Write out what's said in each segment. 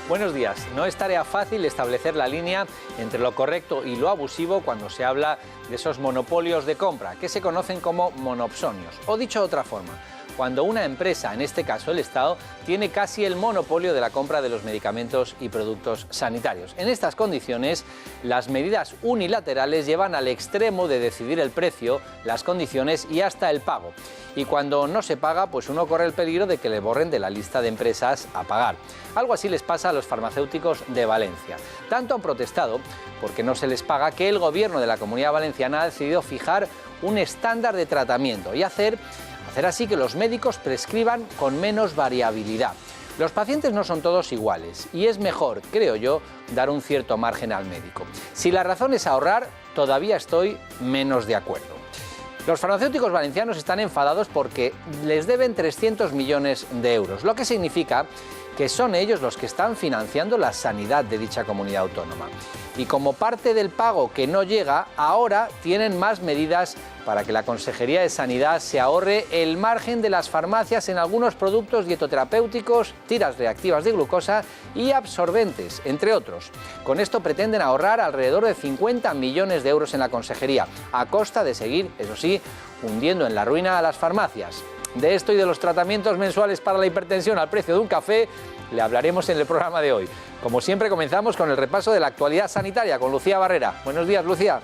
Buenos días. No es tarea fácil establecer la línea entre lo correcto y lo abusivo cuando se habla de esos monopolios de compra, que se conocen como monopsonios. O dicho de otra forma, cuando una empresa, en este caso el Estado, tiene casi el monopolio de la compra de los medicamentos y productos sanitarios. En estas condiciones, las medidas unilaterales llevan al extremo de decidir el precio, las condiciones y hasta el pago. Y cuando no se paga, pues uno corre el peligro de que le borren de la lista de empresas a pagar. Algo así les pasa a los farmacéuticos de Valencia. Tanto han protestado porque no se les paga que el gobierno de la Comunidad Valenciana ha decidido fijar un estándar de tratamiento y hacer así que los médicos prescriban con menos variabilidad. Los pacientes no son todos iguales y es mejor, creo yo, dar un cierto margen al médico. Si la razón es ahorrar, todavía estoy menos de acuerdo. Los farmacéuticos valencianos están enfadados porque les deben 300 millones de euros, lo que significa que son ellos los que están financiando la sanidad de dicha comunidad autónoma. Y como parte del pago que no llega, ahora tienen más medidas para que la Consejería de Sanidad se ahorre el margen de las farmacias en algunos productos dietoterapéuticos, tiras reactivas de glucosa y absorbentes, entre otros. Con esto pretenden ahorrar alrededor de 50 millones de euros en la Consejería, a costa de seguir, eso sí, hundiendo en la ruina a las farmacias. De esto y de los tratamientos mensuales para la hipertensión al precio de un café le hablaremos en el programa de hoy. Como siempre, comenzamos con el repaso de la actualidad sanitaria con Lucía Barrera. Buenos días, Lucía.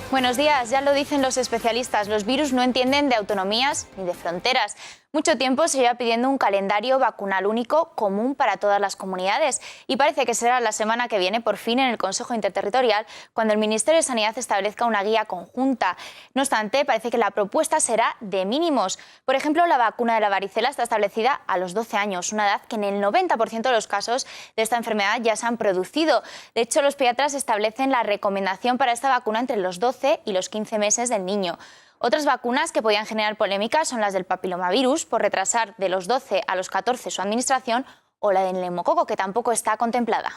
Buenos días, ya lo dicen los especialistas, los virus no entienden de autonomías ni de fronteras. Mucho tiempo se lleva pidiendo un calendario vacunal único común para todas las comunidades y parece que será la semana que viene, por fin, en el Consejo Interterritorial, cuando el Ministerio de Sanidad establezca una guía conjunta. No obstante, parece que la propuesta será de mínimos. Por ejemplo, la vacuna de la varicela está establecida a los 12 años, una edad que en el 90% de los casos de esta enfermedad ya se han producido. De hecho, los pediatras establecen la recomendación para esta vacuna entre los 12 y los 15 meses del niño. Otras vacunas que podían generar polémica son las del papilomavirus, por retrasar de los 12 a los 14 su administración, o la del neumococo, que tampoco está contemplada.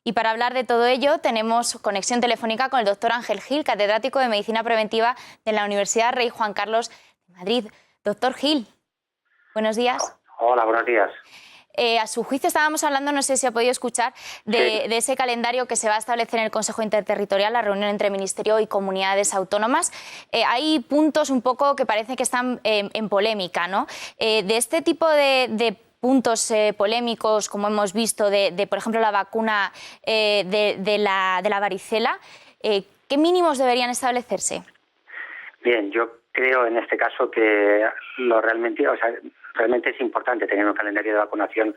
Y para hablar de todo ello, tenemos conexión telefónica con el doctor Ángel Gil, catedrático de Medicina Preventiva de la Universidad Rey Juan Carlos de Madrid. Doctor Gil, buenos días. Hola, buenos días. A su juicio estábamos hablando, no sé si ha podido escuchar, de ese calendario que se va a establecer en el Consejo Interterritorial, la reunión entre Ministerio y comunidades autónomas. Hay puntos un poco que parece que están en polémica, ¿no? De este tipo de puntos polémicos, como hemos visto, por ejemplo, la vacuna de la varicela, ¿qué mínimos deberían establecerse? Bien, yo creo en este caso que realmente es importante tener un calendario de vacunación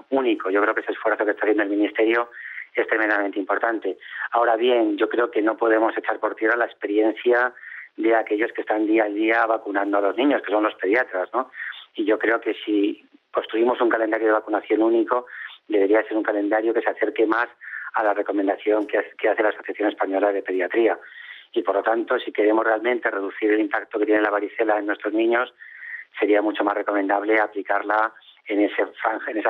único. Yo creo que ese esfuerzo que está haciendo el Ministerio es tremendamente importante. Ahora bien, yo creo que no podemos echar por tierra la experiencia de aquellos que están día a día vacunando a los niños, que son los pediatras, ¿no? Y yo creo que si construimos un calendario de vacunación único, debería ser un calendario que se acerque más a la recomendación que hace la Asociación Española de Pediatría. Y por lo tanto, si queremos realmente reducir el impacto que tiene la varicela en nuestros niños, sería mucho más recomendable aplicarla en esa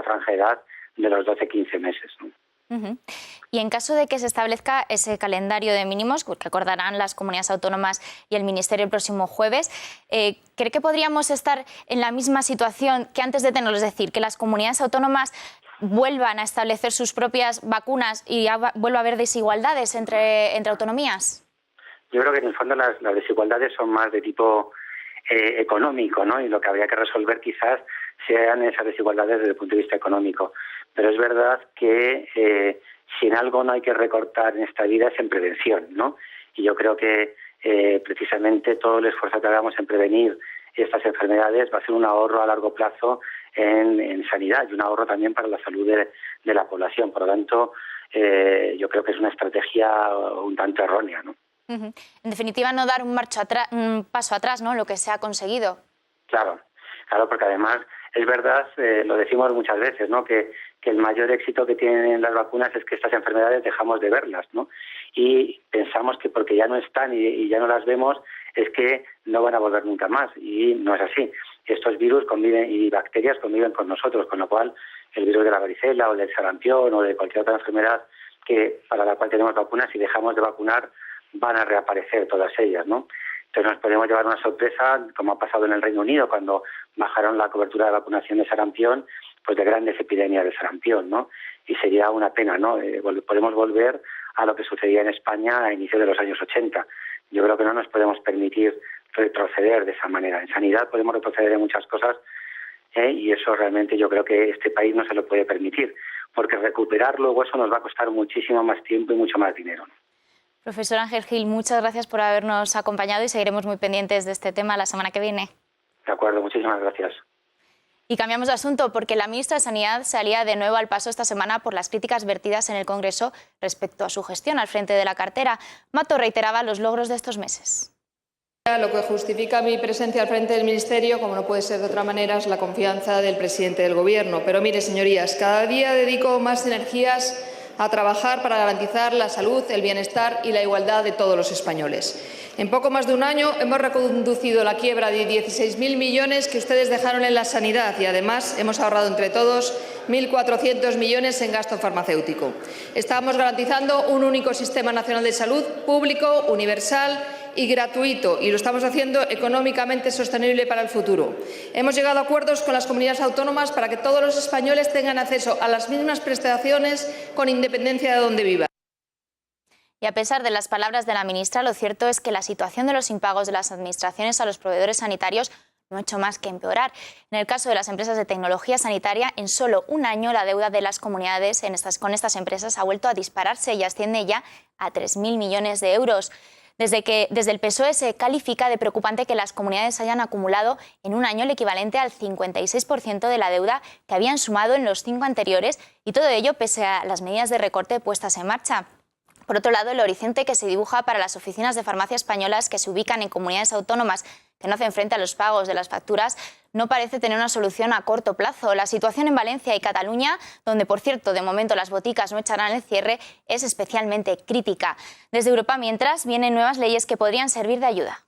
franja de edad de los 12-15 meses, ¿no? Y en caso de que se establezca ese calendario de mínimos, que acordarán las comunidades autónomas y el Ministerio el próximo jueves, ¿cree que podríamos estar en la misma situación que antes de tenerlo? Es decir, que las comunidades autónomas vuelvan a establecer sus propias vacunas y vuelva a haber desigualdades entre autonomías. Yo creo que en el fondo las desigualdades son más de tipo económico, ¿no? Y lo que habría que resolver quizás sean esas desigualdades desde el punto de vista económico. Pero es verdad que si en algo no hay que recortar en esta vida es en prevención, ¿no? Y yo creo que precisamente todo el esfuerzo que hagamos en prevenir estas enfermedades va a ser un ahorro a largo plazo en sanidad y un ahorro también para la salud de la población. Por lo tanto, yo creo que es una estrategia un tanto errónea, ¿no? En definitiva, no dar un paso atrás, ¿no?, lo que se ha conseguido. Claro, porque además es verdad, lo decimos muchas veces, ¿no?, que el mayor éxito que tienen las vacunas es que estas enfermedades dejamos de verlas, ¿no? Y pensamos que porque ya no están y ya no las vemos es que no van a volver nunca más, y no es así. Estos virus conviven y bacterias conviven con nosotros, con lo cual el virus de la varicela o del sarampión o de cualquier otra enfermedad para la cual tenemos vacunas, si dejamos de vacunar van a reaparecer todas ellas, ¿no? Entonces nos podemos llevar una sorpresa, como ha pasado en el Reino Unido, cuando bajaron la cobertura de vacunación de sarampión pues de grandes epidemias de sarampión, ¿no? Y sería una pena, ¿no? Podemos volver a lo que sucedía en España a inicios de los años 80. Yo creo que no nos podemos permitir retroceder de esa manera. En sanidad podemos retroceder en muchas cosas, y eso realmente yo creo que este país no se lo puede permitir, porque recuperar luego eso nos va a costar muchísimo más tiempo y mucho más dinero, ¿no? Profesor Ángel Gil, muchas gracias por habernos acompañado y seguiremos muy pendientes de este tema la semana que viene. De acuerdo, muchísimas gracias. Y cambiamos de asunto porque la ministra de Sanidad salía de nuevo al paso esta semana por las críticas vertidas en el Congreso respecto a su gestión al frente de la cartera. Mato reiteraba los logros de estos meses. Lo que justifica mi presencia al frente del Ministerio, como no puede ser de otra manera, es la confianza del presidente del Gobierno. Pero mire, señorías, cada día dedico más energías a trabajar para garantizar la salud, el bienestar y la igualdad de todos los españoles. En poco más de un año hemos reconducido la quiebra de 16.000 millones que ustedes dejaron en la sanidad y, además, hemos ahorrado entre todos 1.400 millones en gasto farmacéutico. Estamos garantizando un único sistema nacional de salud público, universal y gratuito, y lo estamos haciendo económicamente sostenible para el futuro. Hemos llegado a acuerdos con las comunidades autónomas para que todos los españoles tengan acceso a las mismas prestaciones con independencia de donde vivan. Y a pesar de las palabras de la ministra, lo cierto es que la situación de los impagos de las administraciones a los proveedores sanitarios no ha hecho más que empeorar. En el caso de las empresas de tecnología sanitaria, en solo un año la deuda de las comunidades con estas empresas ha vuelto a dispararse y asciende ya a 3.000 millones de euros. Desde el PSOE se califica de preocupante que las comunidades hayan acumulado en un año el equivalente al 56% de la deuda que habían sumado en los 5 anteriores, y todo ello pese a las medidas de recorte puestas en marcha. Por otro lado, el horizonte que se dibuja para las oficinas de farmacia españolas que se ubican en comunidades autónomas que no hacen frente a los pagos de las facturas no parece tener una solución a corto plazo. La situación en Valencia y Cataluña, donde, por cierto, de momento las boticas no echarán el cierre, es especialmente crítica. Desde Europa, mientras, vienen nuevas leyes que podrían servir de ayuda.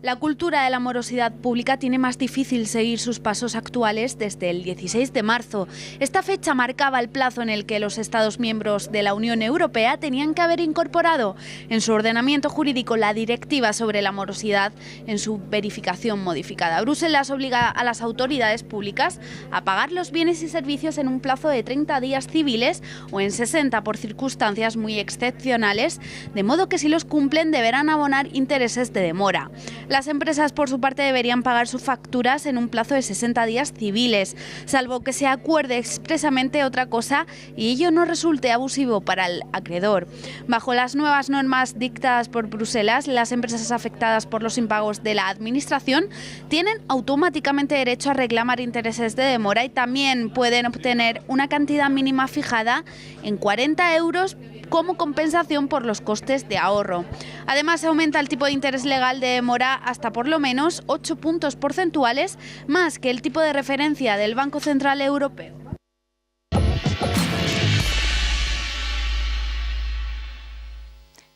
La cultura de la morosidad pública tiene más difícil seguir sus pasos actuales desde el 16 de marzo. Esta fecha marcaba el plazo en el que los Estados miembros de la Unión Europea tenían que haber incorporado en su ordenamiento jurídico la directiva sobre la morosidad en su verificación modificada. Bruselas obliga a las autoridades públicas a pagar los bienes y servicios en un plazo de 30 días civiles o en 60 por circunstancias muy excepcionales, de modo que si los cumplen deberán abonar intereses de demora. Las empresas, por su parte, deberían pagar sus facturas en un plazo de 60 días civiles, salvo que se acuerde expresamente otra cosa y ello no resulte abusivo para el acreedor. Bajo las nuevas normas dictadas por Bruselas, las empresas afectadas por los impagos de la Administración tienen automáticamente derecho a reclamar intereses de demora y también pueden obtener una cantidad mínima fijada en 40 euros como compensación por los costes de ahorro. Además, se aumenta el tipo de interés legal de demora hasta por lo menos 8 puntos porcentuales más que el tipo de referencia del Banco Central Europeo.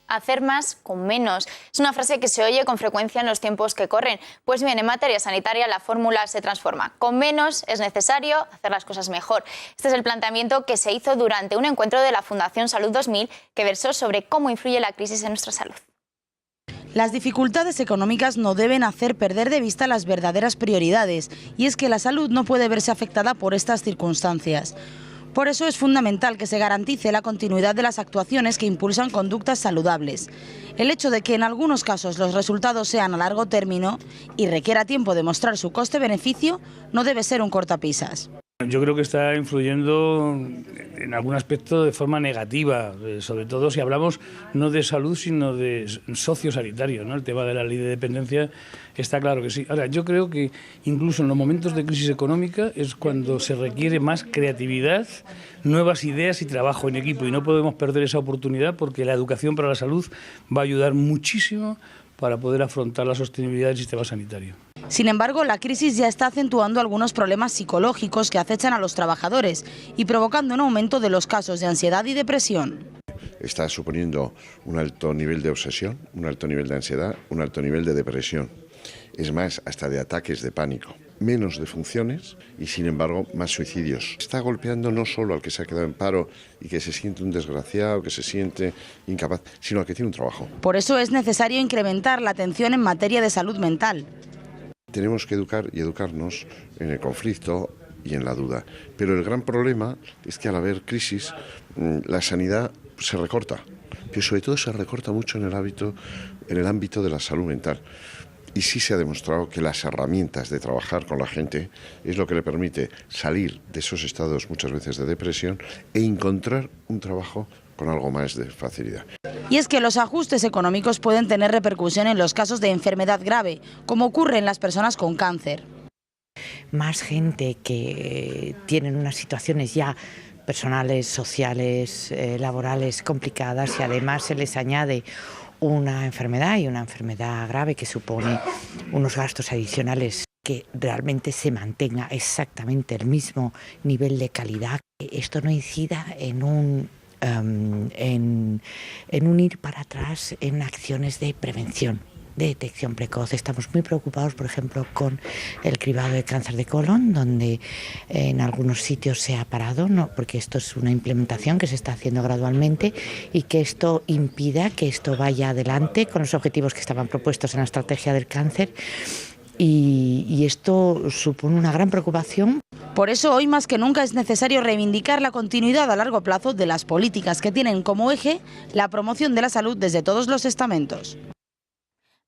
Hacer más con menos. Es una frase que se oye con frecuencia en los tiempos que corren. Pues bien, en materia sanitaria la fórmula se transforma. Con menos es necesario hacer las cosas mejor. Este es el planteamiento que se hizo durante un encuentro de la Fundación Salud 2000 que versó sobre cómo influye la crisis en nuestra salud. Las dificultades económicas no deben hacer perder de vista las verdaderas prioridades, y es que la salud no puede verse afectada por estas circunstancias. Por eso es fundamental que se garantice la continuidad de las actuaciones que impulsan conductas saludables. El hecho de que en algunos casos los resultados sean a largo término y requiera tiempo de mostrar su coste-beneficio no debe ser un cortapisas. Yo creo que está influyendo en algún aspecto de forma negativa, sobre todo si hablamos no de salud sino de sociosanitario, ¿no? El tema de la ley de dependencia está claro que sí. Ahora, yo creo que incluso en los momentos de crisis económica es cuando se requiere más creatividad, nuevas ideas y trabajo en equipo, y no podemos perder esa oportunidad porque la educación para la salud va a ayudar muchísimo para poder afrontar la sostenibilidad del sistema sanitario. Sin embargo, la crisis ya está acentuando algunos problemas psicológicos que acechan a los trabajadores y provocando un aumento de los casos de ansiedad y depresión. Está suponiendo un alto nivel de obsesión, un alto nivel de ansiedad, un alto nivel de depresión. Es más, hasta de ataques de pánico. Menos defunciones y, sin embargo, más suicidios. Está golpeando no solo al que se ha quedado en paro y que se siente un desgraciado, que se siente incapaz, sino al que tiene un trabajo. Por eso es necesario incrementar la atención en materia de salud mental. Tenemos que educar y educarnos en el conflicto, y en la duda. Pero el gran problema es que al haber crisis, la sanidad se recorta, pero sobre todo se recorta mucho en el ámbito de la salud mental. Y sí se ha demostrado que las herramientas de trabajar con la gente es lo que le permite salir de esos estados muchas veces de depresión e encontrar un trabajo con algo más de facilidad. Y es que los ajustes económicos pueden tener repercusión en los casos de enfermedad grave, como ocurre en las personas con cáncer. Más gente que tienen unas situaciones ya personales, sociales, laborales complicadas, y además se les añade una enfermedad y una enfermedad grave que supone unos gastos adicionales, que realmente se mantenga exactamente el mismo nivel de calidad. Esto no incida en un ir para atrás en acciones de prevención, de detección precoz. Estamos muy preocupados, por ejemplo, con el cribado de cáncer de colon, donde en algunos sitios se ha parado, ¿no? Porque esto es una implementación que se está haciendo gradualmente, y que esto impida que esto vaya adelante con los objetivos que estaban propuestos en la estrategia del cáncer. Y esto supone una gran preocupación. Por eso hoy más que nunca es necesario reivindicar la continuidad a largo plazo de las políticas que tienen como eje la promoción de la salud desde todos los estamentos.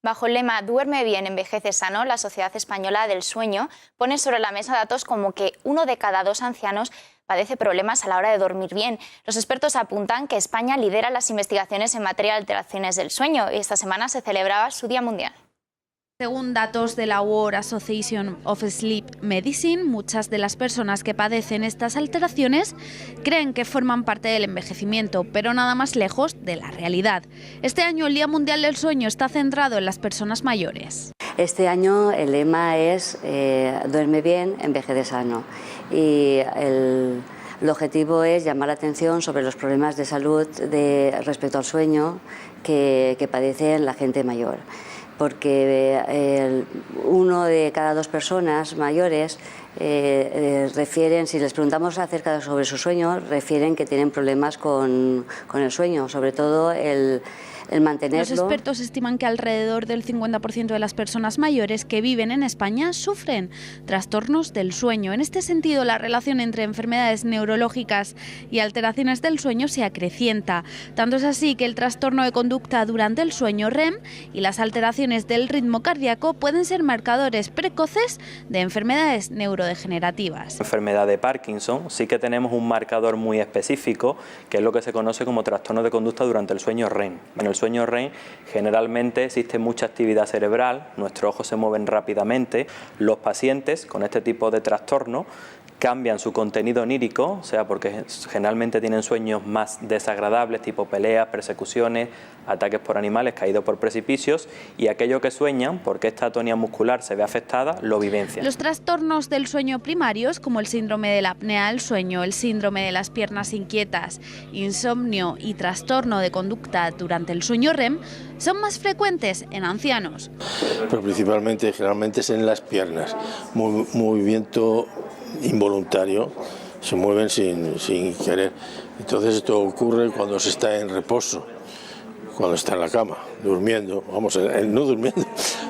Bajo el lema Duerme bien, envejece sano, la Sociedad Española del Sueño pone sobre la mesa datos como que 1 de cada 2 ancianos padece problemas a la hora de dormir bien. Los expertos apuntan que España lidera las investigaciones en materia de alteraciones del sueño, y esta semana se celebraba su Día Mundial. Según datos de la World Association of Sleep Medicine, muchas de las personas que padecen estas alteraciones creen que forman parte del envejecimiento, pero nada más lejos de la realidad. Este año el Día Mundial del Sueño está centrado en las personas mayores. Este año el lema es Duerme bien, envejece sano, y el objetivo es llamar la atención sobre los problemas de salud respecto al sueño que padece la gente mayor. Porque 1 de cada 2 personas mayores refieren, si les preguntamos acerca sobre su sueño, refieren que tienen problemas con el sueño, sobre todo el mantenerlo. Los expertos estiman que alrededor del 50% de las personas mayores que viven en España sufren trastornos del sueño. En este sentido, la relación entre enfermedades neurológicas y alteraciones del sueño se acrecienta. Tanto es así que el trastorno de conducta durante el sueño REM y las alteraciones del ritmo cardíaco pueden ser marcadores precoces de enfermedades neurodegenerativas. En la enfermedad de Parkinson sí que tenemos un marcador muy específico, que es lo que se conoce como trastorno de conducta durante el sueño REM. En el sueño REM generalmente existe mucha actividad cerebral, nuestros ojos se mueven rápidamente. Los pacientes con este tipo de trastorno cambian su contenido onírico, o sea, porque generalmente tienen sueños más desagradables, tipo peleas, persecuciones, ataques por animales, caídos por precipicios, y aquello que sueñan, porque esta atonía muscular se ve afectada, lo vivencian. Los trastornos del sueño primarios, como el síndrome de la apnea del sueño, el síndrome de las piernas inquietas, insomnio y trastorno de conducta durante el sueño REM, son más frecuentes en ancianos. Pero principalmente, generalmente es en las piernas, movimiento involuntario, se mueven sin querer. Entonces esto ocurre cuando se está en reposo, cuando está en la cama, durmiendo, no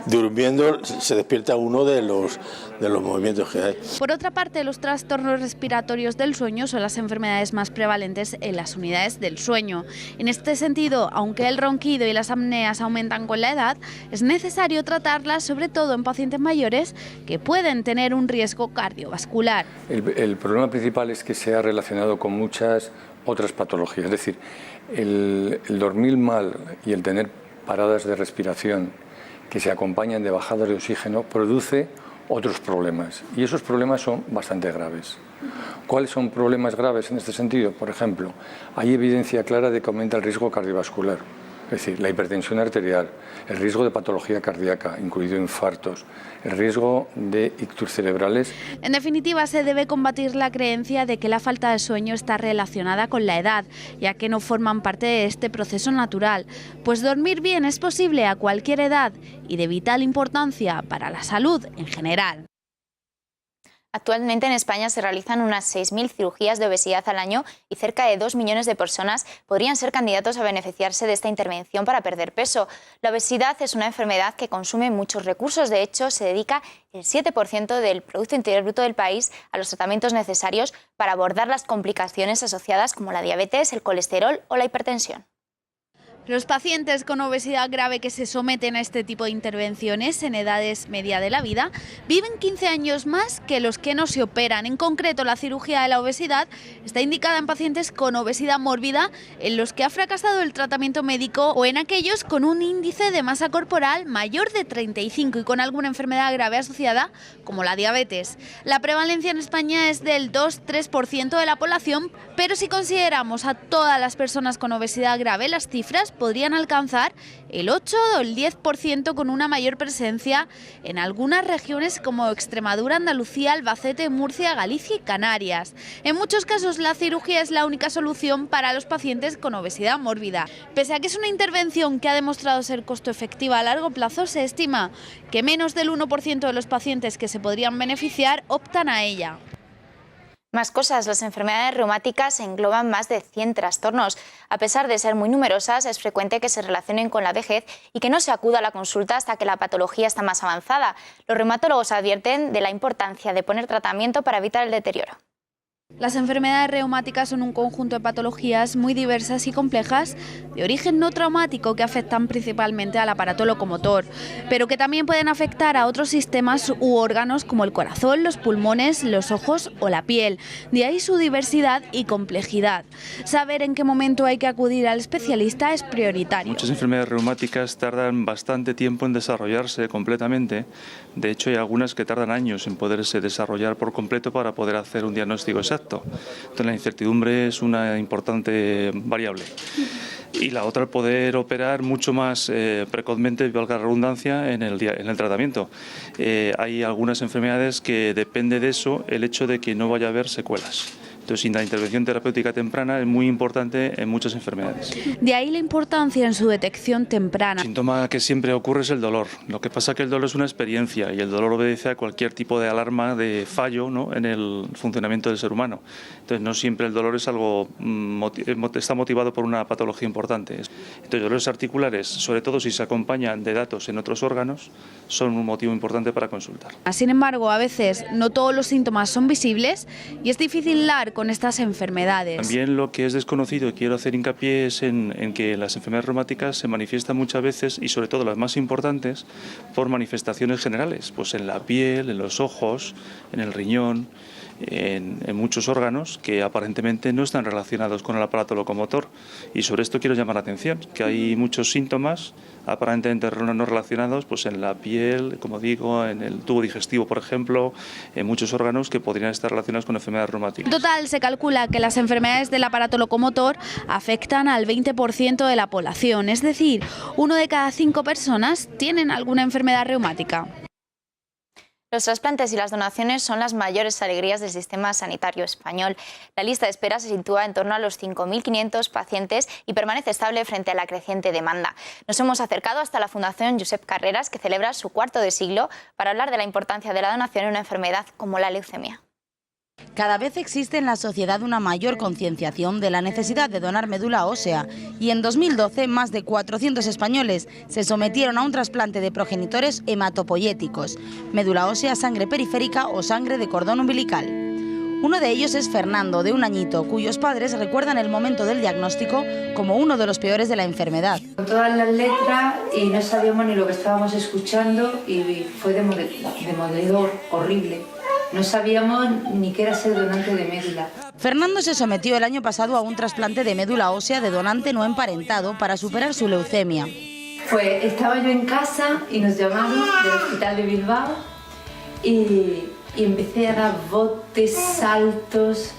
durmiendo se despierta uno de los movimientos que hay. Por otra parte, los trastornos respiratorios del sueño son las enfermedades más prevalentes en las unidades del sueño. En este sentido, aunque el ronquido y las apneas aumentan con la edad, es necesario tratarlas, sobre todo en pacientes mayores que pueden tener un riesgo cardiovascular. El problema principal es que se ha relacionado con muchas otras patologías, es decir, el dormir mal y el tener paradas de respiración que se acompañan de bajadas de oxígeno produce otros problemas, y esos problemas son bastante graves. ¿Cuáles son problemas graves en este sentido? Por ejemplo, hay evidencia clara de que aumenta el riesgo cardiovascular, es decir, la hipertensión arterial, el riesgo de patología cardíaca, incluido infartos, el riesgo de ictus cerebrales. En definitiva, se debe combatir la creencia de que la falta de sueño está relacionada con la edad, ya que no forman parte de este proceso natural, pues dormir bien es posible a cualquier edad y de vital importancia para la salud en general. Actualmente en España se realizan unas 6.000 cirugías de obesidad al año y cerca de 2 millones de personas podrían ser candidatos a beneficiarse de esta intervención para perder peso. La obesidad es una enfermedad que consume muchos recursos. De hecho, se dedica el 7% del Producto Interior Bruto del país a los tratamientos necesarios para abordar las complicaciones asociadas como la diabetes, el colesterol o la hipertensión. Los pacientes con obesidad grave que se someten a este tipo de intervenciones en edades media de la vida viven 15 años más que los que no se operan. En concreto, la cirugía de la obesidad está indicada en pacientes con obesidad mórbida, en los que ha fracasado el tratamiento médico o en aquellos con un índice de masa corporal mayor de 35 y con alguna enfermedad grave asociada, como la diabetes. La prevalencia en España es del 2-3% de la población, pero si consideramos a todas las personas con obesidad grave, las cifras podrían alcanzar el 8 o el 10% con una mayor presencia en algunas regiones como Extremadura, Andalucía, Albacete, Murcia, Galicia y Canarias. En muchos casos la cirugía es la única solución para los pacientes con obesidad mórbida. Pese a que es una intervención que ha demostrado ser costo efectiva a largo plazo, se estima que menos del 1% de los pacientes que se podrían beneficiar optan a ella. Más cosas, las enfermedades reumáticas engloban más de 100 trastornos. A pesar de ser muy numerosas, es frecuente que se relacionen con la vejez y que no se acuda a la consulta hasta que la patología está más avanzada. Los reumatólogos advierten de la importancia de poner tratamiento para evitar el deterioro. Las enfermedades reumáticas son un conjunto de patologías muy diversas y complejas de origen no traumático que afectan principalmente al aparato locomotor, pero que también pueden afectar a otros sistemas u órganos como el corazón, los pulmones, los ojos o la piel. De ahí su diversidad y complejidad. Saber en qué momento hay que acudir al especialista es prioritario. Muchas enfermedades reumáticas tardan bastante tiempo en desarrollarse completamente. De hecho, hay algunas que tardan años en poderse desarrollar por completo para poder hacer un diagnóstico exacto. Entonces la incertidumbre es una importante variable. Y la otra, el poder operar mucho más precozmente, valga la redundancia, en el tratamiento. Hay algunas enfermedades que depende de eso el hecho de que no vaya a haber secuelas. Entonces, la intervención terapéutica temprana es muy importante en muchas enfermedades. De ahí la importancia en su detección temprana. El síntoma que siempre ocurre es el dolor. Lo que pasa es que el dolor es una experiencia y el dolor obedece a cualquier tipo de alarma de fallo, ¿no?, en el funcionamiento del ser humano. Entonces, no siempre el dolor es algo está motivado por una patología importante. Entonces, dolores articulares, sobre todo si se acompañan de datos en otros órganos, son un motivo importante para consultar. Sin embargo, a veces no todos los síntomas son visibles y es difícil dar con estas enfermedades. También lo que es desconocido y quiero hacer hincapié es en que las enfermedades reumáticas se manifiestan muchas veces, y sobre todo las más importantes, por manifestaciones generales, pues en la piel, en los ojos, en el riñón, en muchos órganos que aparentemente no están relacionados con el aparato locomotor, y sobre esto quiero llamar la atención, que hay muchos síntomas aparentemente no relacionados, pues en la piel, como digo, en el tubo digestivo, por ejemplo, en muchos órganos que podrían estar relacionados con enfermedades reumáticas. En total, se calcula que las enfermedades del aparato locomotor afectan al 20% de la población, es decir, 1 de cada 5 personas tienen alguna enfermedad reumática. Los trasplantes y las donaciones son las mayores alegrías del sistema sanitario español. La lista de espera se sitúa en torno a los 5.500 pacientes y permanece estable frente a la creciente demanda. Nos hemos acercado hasta la Fundación Josep Carreras, que celebra su cuarto de siglo, para hablar de la importancia de la donación en una enfermedad como la leucemia. Cada vez existe en la sociedad una mayor concienciación de la necesidad de donar médula ósea, y en 2012 más de 400 españoles se sometieron a un trasplante de progenitores hematopoyéticos, médula ósea, sangre periférica o sangre de cordón umbilical. Uno de ellos es Fernando, de 1 añito, cuyos padres recuerdan el momento del diagnóstico como uno de los peores de la enfermedad. Con todas las letras y no sabíamos ni lo que estábamos escuchando y fue demoledor, horrible. No sabíamos ni qué era ser donante de médula. Fernando se sometió el año pasado a un trasplante de médula ósea de donante no emparentado para superar su leucemia. Estaba yo en casa y nos llamaron del hospital de Bilbao y empecé a dar botes, saltos,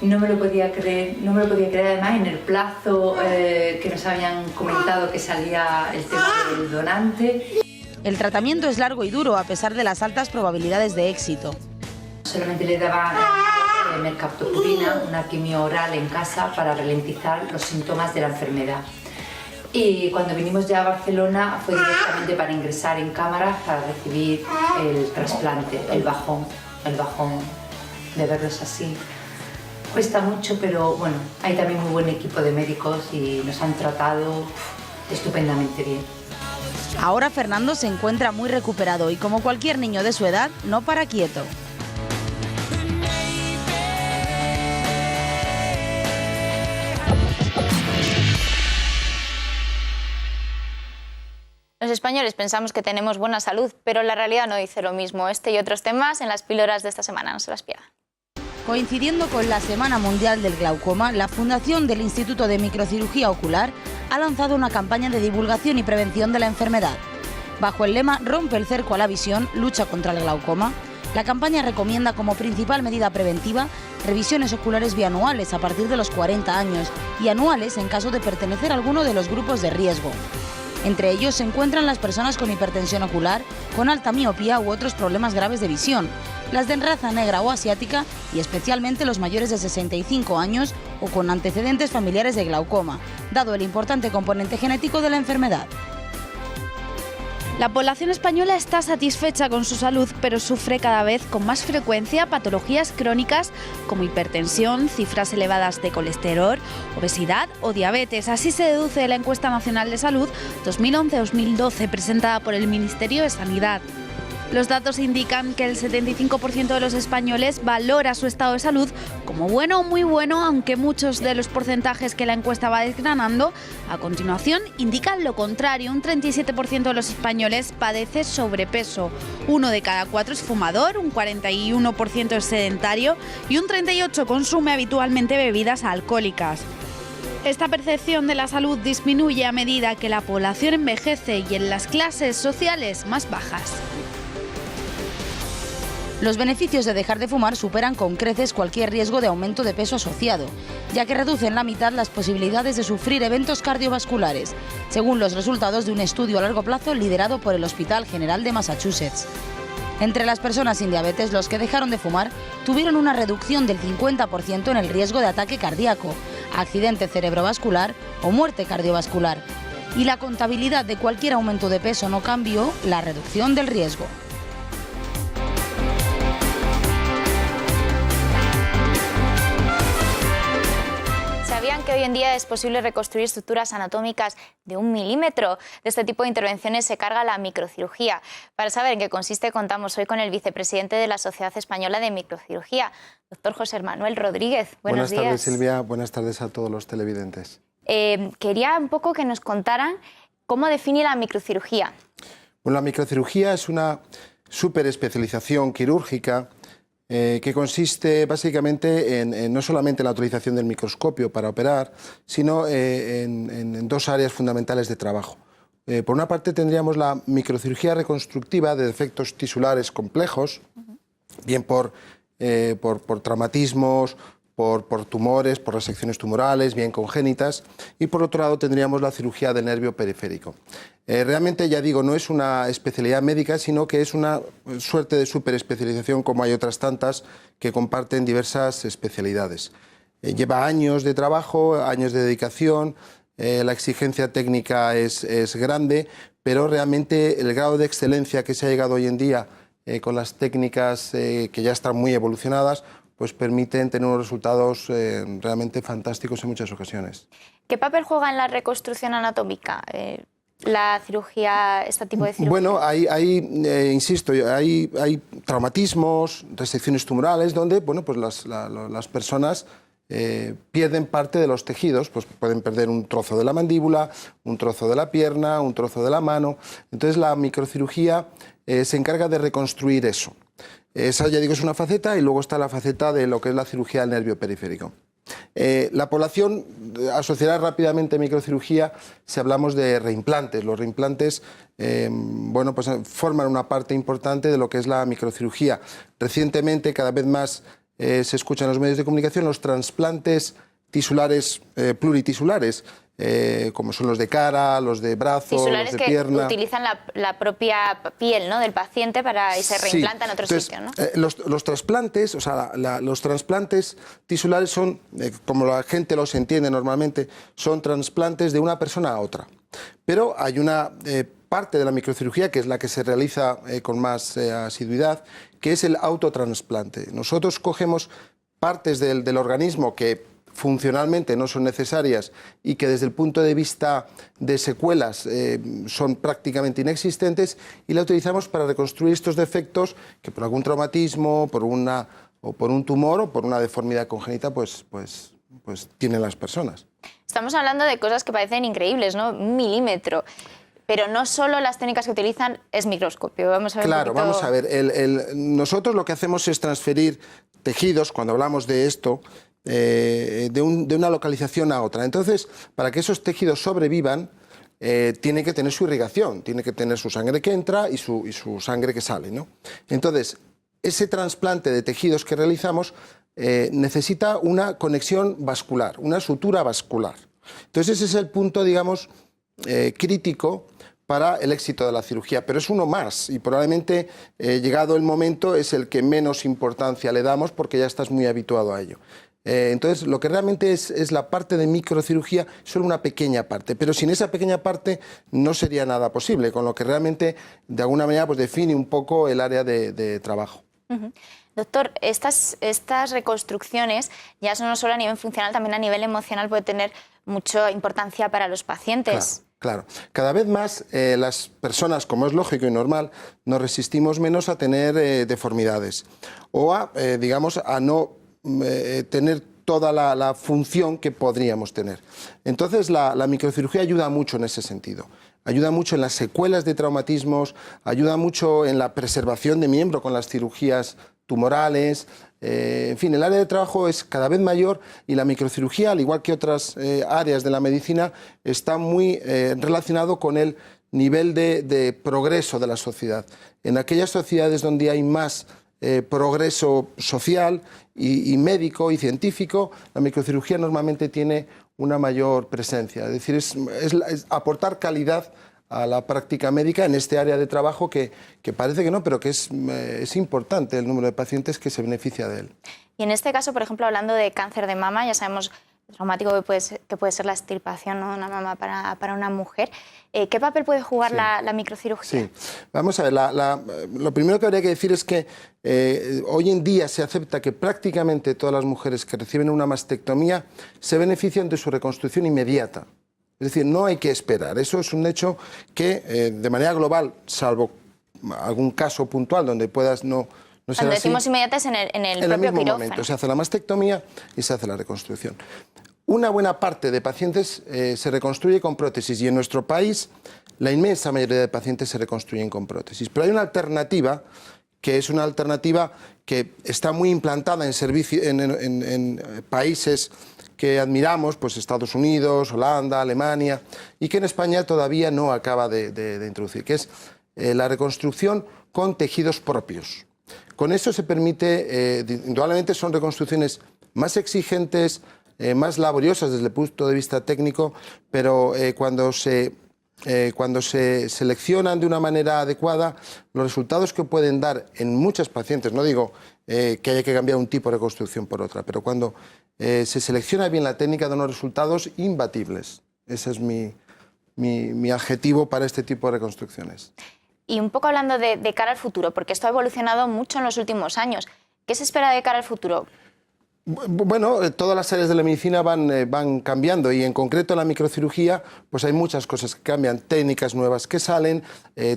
no me lo podía creer, además en el plazo que nos habían comentado que salía el tema del donante. El tratamiento es largo y duro a pesar de las altas probabilidades de éxito. Solamente le daban mercaptopurina, una quimio oral en casa para ralentizar los síntomas de la enfermedad. Y cuando vinimos ya a Barcelona fue directamente para ingresar en cámara para recibir el trasplante, el bajón. el bajón de verlos así. Cuesta mucho, pero bueno, hay también muy buen equipo de médicos y nos han tratado estupendamente bien. Ahora Fernando se encuentra muy recuperado y, como cualquier niño de su edad, no para quieto. Los españoles pensamos que tenemos buena salud, pero la realidad no dice lo mismo. Este y otros temas en las píldoras de esta semana, no se las pierdan. Coincidiendo con la Semana Mundial del Glaucoma, la Fundación del Instituto de Microcirugía Ocular ha lanzado una campaña de divulgación y prevención de la enfermedad. Bajo el lema Rompe el cerco a la visión, lucha contra el glaucoma, la campaña recomienda como principal medida preventiva revisiones oculares bianuales a partir de los 40 años y anuales en caso de pertenecer a alguno de los grupos de riesgo. Entre ellos se encuentran las personas con hipertensión ocular, con alta miopía u otros problemas graves de visión, las de raza negra o asiática y especialmente los mayores de 65 años o con antecedentes familiares de glaucoma, dado el importante componente genético de la enfermedad. La población española está satisfecha con su salud, pero sufre cada vez con más frecuencia patologías crónicas como hipertensión, cifras elevadas de colesterol, obesidad o diabetes. Así se deduce de la Encuesta Nacional de Salud 2011-2012 presentada por el Ministerio de Sanidad. Los datos indican que el 75% de los españoles valora su estado de salud como bueno o muy bueno, aunque muchos de los porcentajes que la encuesta va desgranando a continuación indican lo contrario. Un 37% de los españoles padece sobrepeso, 1 de cada 4 es fumador, un 41% es sedentario y un 38% consume habitualmente bebidas alcohólicas. Esta percepción de la salud disminuye a medida que la población envejece y en las clases sociales más bajas. Los beneficios de dejar de fumar superan con creces cualquier riesgo de aumento de peso asociado, ya que reducen la mitad las posibilidades de sufrir eventos cardiovasculares, según los resultados de un estudio a largo plazo liderado por el Hospital General de Massachusetts. Entre las personas sin diabetes, los que dejaron de fumar tuvieron una reducción del 50% en el riesgo de ataque cardíaco, accidente cerebrovascular o muerte cardiovascular. Y la contabilidad de cualquier aumento de peso no cambió la reducción del riesgo. ¿Sabían que hoy en día es posible reconstruir estructuras anatómicas de 1 milímetro? De este tipo de intervenciones se carga la microcirugía. Para saber en qué consiste, contamos hoy con el vicepresidente de la Sociedad Española de Microcirugía, doctor José Manuel Rodríguez. Buenos días. Buenas tardes, Silvia. Buenas tardes a todos los televidentes. Quería un poco que nos contaran cómo define la microcirugía. Bueno, la microcirugía es una superespecialización quirúrgica que consiste básicamente en no solamente en la utilización del microscopio para operar, sino en dos áreas fundamentales de trabajo. Por una parte tendríamos la microcirugía reconstructiva de defectos tisulares complejos, bien por traumatismos, por tumores, por resecciones tumorales, bien congénitas, y por otro lado tendríamos la cirugía del nervio periférico. Realmente, ya digo, no es una especialidad médica, sino que es una suerte de superespecialización, como hay otras tantas que comparten diversas especialidades. Lleva años de trabajo, años de dedicación, la exigencia técnica es grande, pero realmente el grado de excelencia que se ha llegado hoy en día con las técnicas que ya están muy evolucionadas, pues permiten tener unos resultados realmente fantásticos en muchas ocasiones. ¿Qué papel juega en la reconstrucción anatómica la cirugía, este tipo de cirugía? Bueno, insisto, hay traumatismos, resecciones tumorales, donde bueno, pues las personas pierden parte de los tejidos, pues pueden perder un trozo de la mandíbula, un trozo de la pierna, un trozo de la mano. Entonces la microcirugía se encarga de reconstruir eso. Esa, ya digo, es una faceta, y luego está la faceta de lo que es la cirugía del nervio periférico. La población asociará rápidamente microcirugía si hablamos de reimplantes. Los reimplantes bueno, pues forman una parte importante de lo que es la microcirugía. Recientemente, cada vez más se escucha en los medios de comunicación los trasplantes tisulares pluritisulares, como son los de cara, los de brazo, tisulares los de pierna. Que utilizan la propia piel, ¿no?, del paciente y se reimplantan en otro sitio, ¿no? Los trasplantes, o sea, los trasplantes tisulares son, como la gente los entiende normalmente, son trasplantes de una persona a otra. Pero hay una parte de la microcirugía, que es la que se realiza con más asiduidad, que es el autotransplante. Nosotros cogemos partes del organismo que funcionalmente no son necesarias y que desde el punto de vista de secuelas son prácticamente inexistentes, y la utilizamos para reconstruir estos defectos que por algún traumatismo, por un tumor o por una deformidad congénita pues tienen las personas. Estamos hablando de cosas que parecen increíbles, ¿no? 1 milímetro. Pero no solo las técnicas que utilizan es microscopio. Vamos a ver. Claro, vamos a ver. Nosotros lo que hacemos es transferir tejidos, cuando hablamos de esto, de una localización a otra. Entonces, para que esos tejidos sobrevivan, tiene que tener su irrigación, tiene que tener su sangre que entra y su sangre que sale, ¿no? Entonces, ese trasplante de tejidos que realizamos necesita una conexión vascular, una sutura vascular. Entonces, ese es el punto, digamos, crítico para el éxito de la cirugía, pero es uno más y probablemente llegado el momento es el que menos importancia le damos porque ya estás muy habituado a ello. Entonces, lo que realmente es la parte de microcirugía, solo una pequeña parte, pero sin esa pequeña parte no sería nada posible, con lo que realmente de alguna manera pues define un poco el área de trabajo. Doctor, estas reconstrucciones ya no solo a nivel funcional, también a nivel emocional puede tener mucha importancia para los pacientes. Claro. Cada vez más las personas, como es lógico y normal, nos resistimos menos a tener deformidades o digamos, a no tener toda la función que podríamos tener. Entonces, la microcirugía ayuda mucho en ese sentido. Ayuda mucho en las secuelas de traumatismos, ayuda mucho en la preservación de miembro con las cirugías tumorales. En fin, el área de trabajo es cada vez mayor y la microcirugía, al igual que otras áreas de la medicina, está muy relacionado con el nivel de progreso de la sociedad. En aquellas sociedades donde hay más progreso social y médico y científico, la microcirugía normalmente tiene una mayor presencia. Es decir, es aportar calidad a la práctica médica en este área de trabajo que parece que no, pero que es importante el número de pacientes que se beneficia de él. Y en este caso, por ejemplo, hablando de cáncer de mama, ya sabemos lo traumático que puede ser la extirpación, ¿no?, de una mama para una mujer. ¿Qué papel puede jugar la microcirugía? Sí, vamos a ver, lo primero que habría que decir es que hoy en día se acepta que prácticamente todas las mujeres que reciben una mastectomía se benefician de su reconstrucción inmediata. Es decir, no hay que esperar. Eso es un hecho que, de manera global, salvo algún caso puntual donde puedas no ser Cuando así, decimos inmediata es en el propio mismo quirófano. momento se hace la mastectomía y se hace la reconstrucción. Una buena parte de pacientes se reconstruye con prótesis y en nuestro país la inmensa mayoría de pacientes se reconstruyen con prótesis. Pero hay una alternativa que es una alternativa que está muy implantada en países que admiramos, pues Estados Unidos, Holanda, Alemania, y que en España todavía no acaba de introducir, que es la reconstrucción con tejidos propios. Con eso se permite, indudablemente son reconstrucciones más exigentes, más laboriosas desde el punto de vista técnico, pero cuando se seleccionan de una manera adecuada, los resultados que pueden dar en muchas pacientes, no digo que haya que cambiar un tipo de reconstrucción por otra, pero cuando se selecciona bien la técnica, da unos resultados imbatibles. Ese es mi adjetivo para este tipo de reconstrucciones. Y un poco hablando de cara al futuro, porque esto ha evolucionado mucho en los últimos años. ¿Qué se espera de cara al futuro? Bueno, todas las áreas de la medicina van cambiando y en concreto en la microcirugía pues hay muchas cosas que cambian, técnicas nuevas que salen,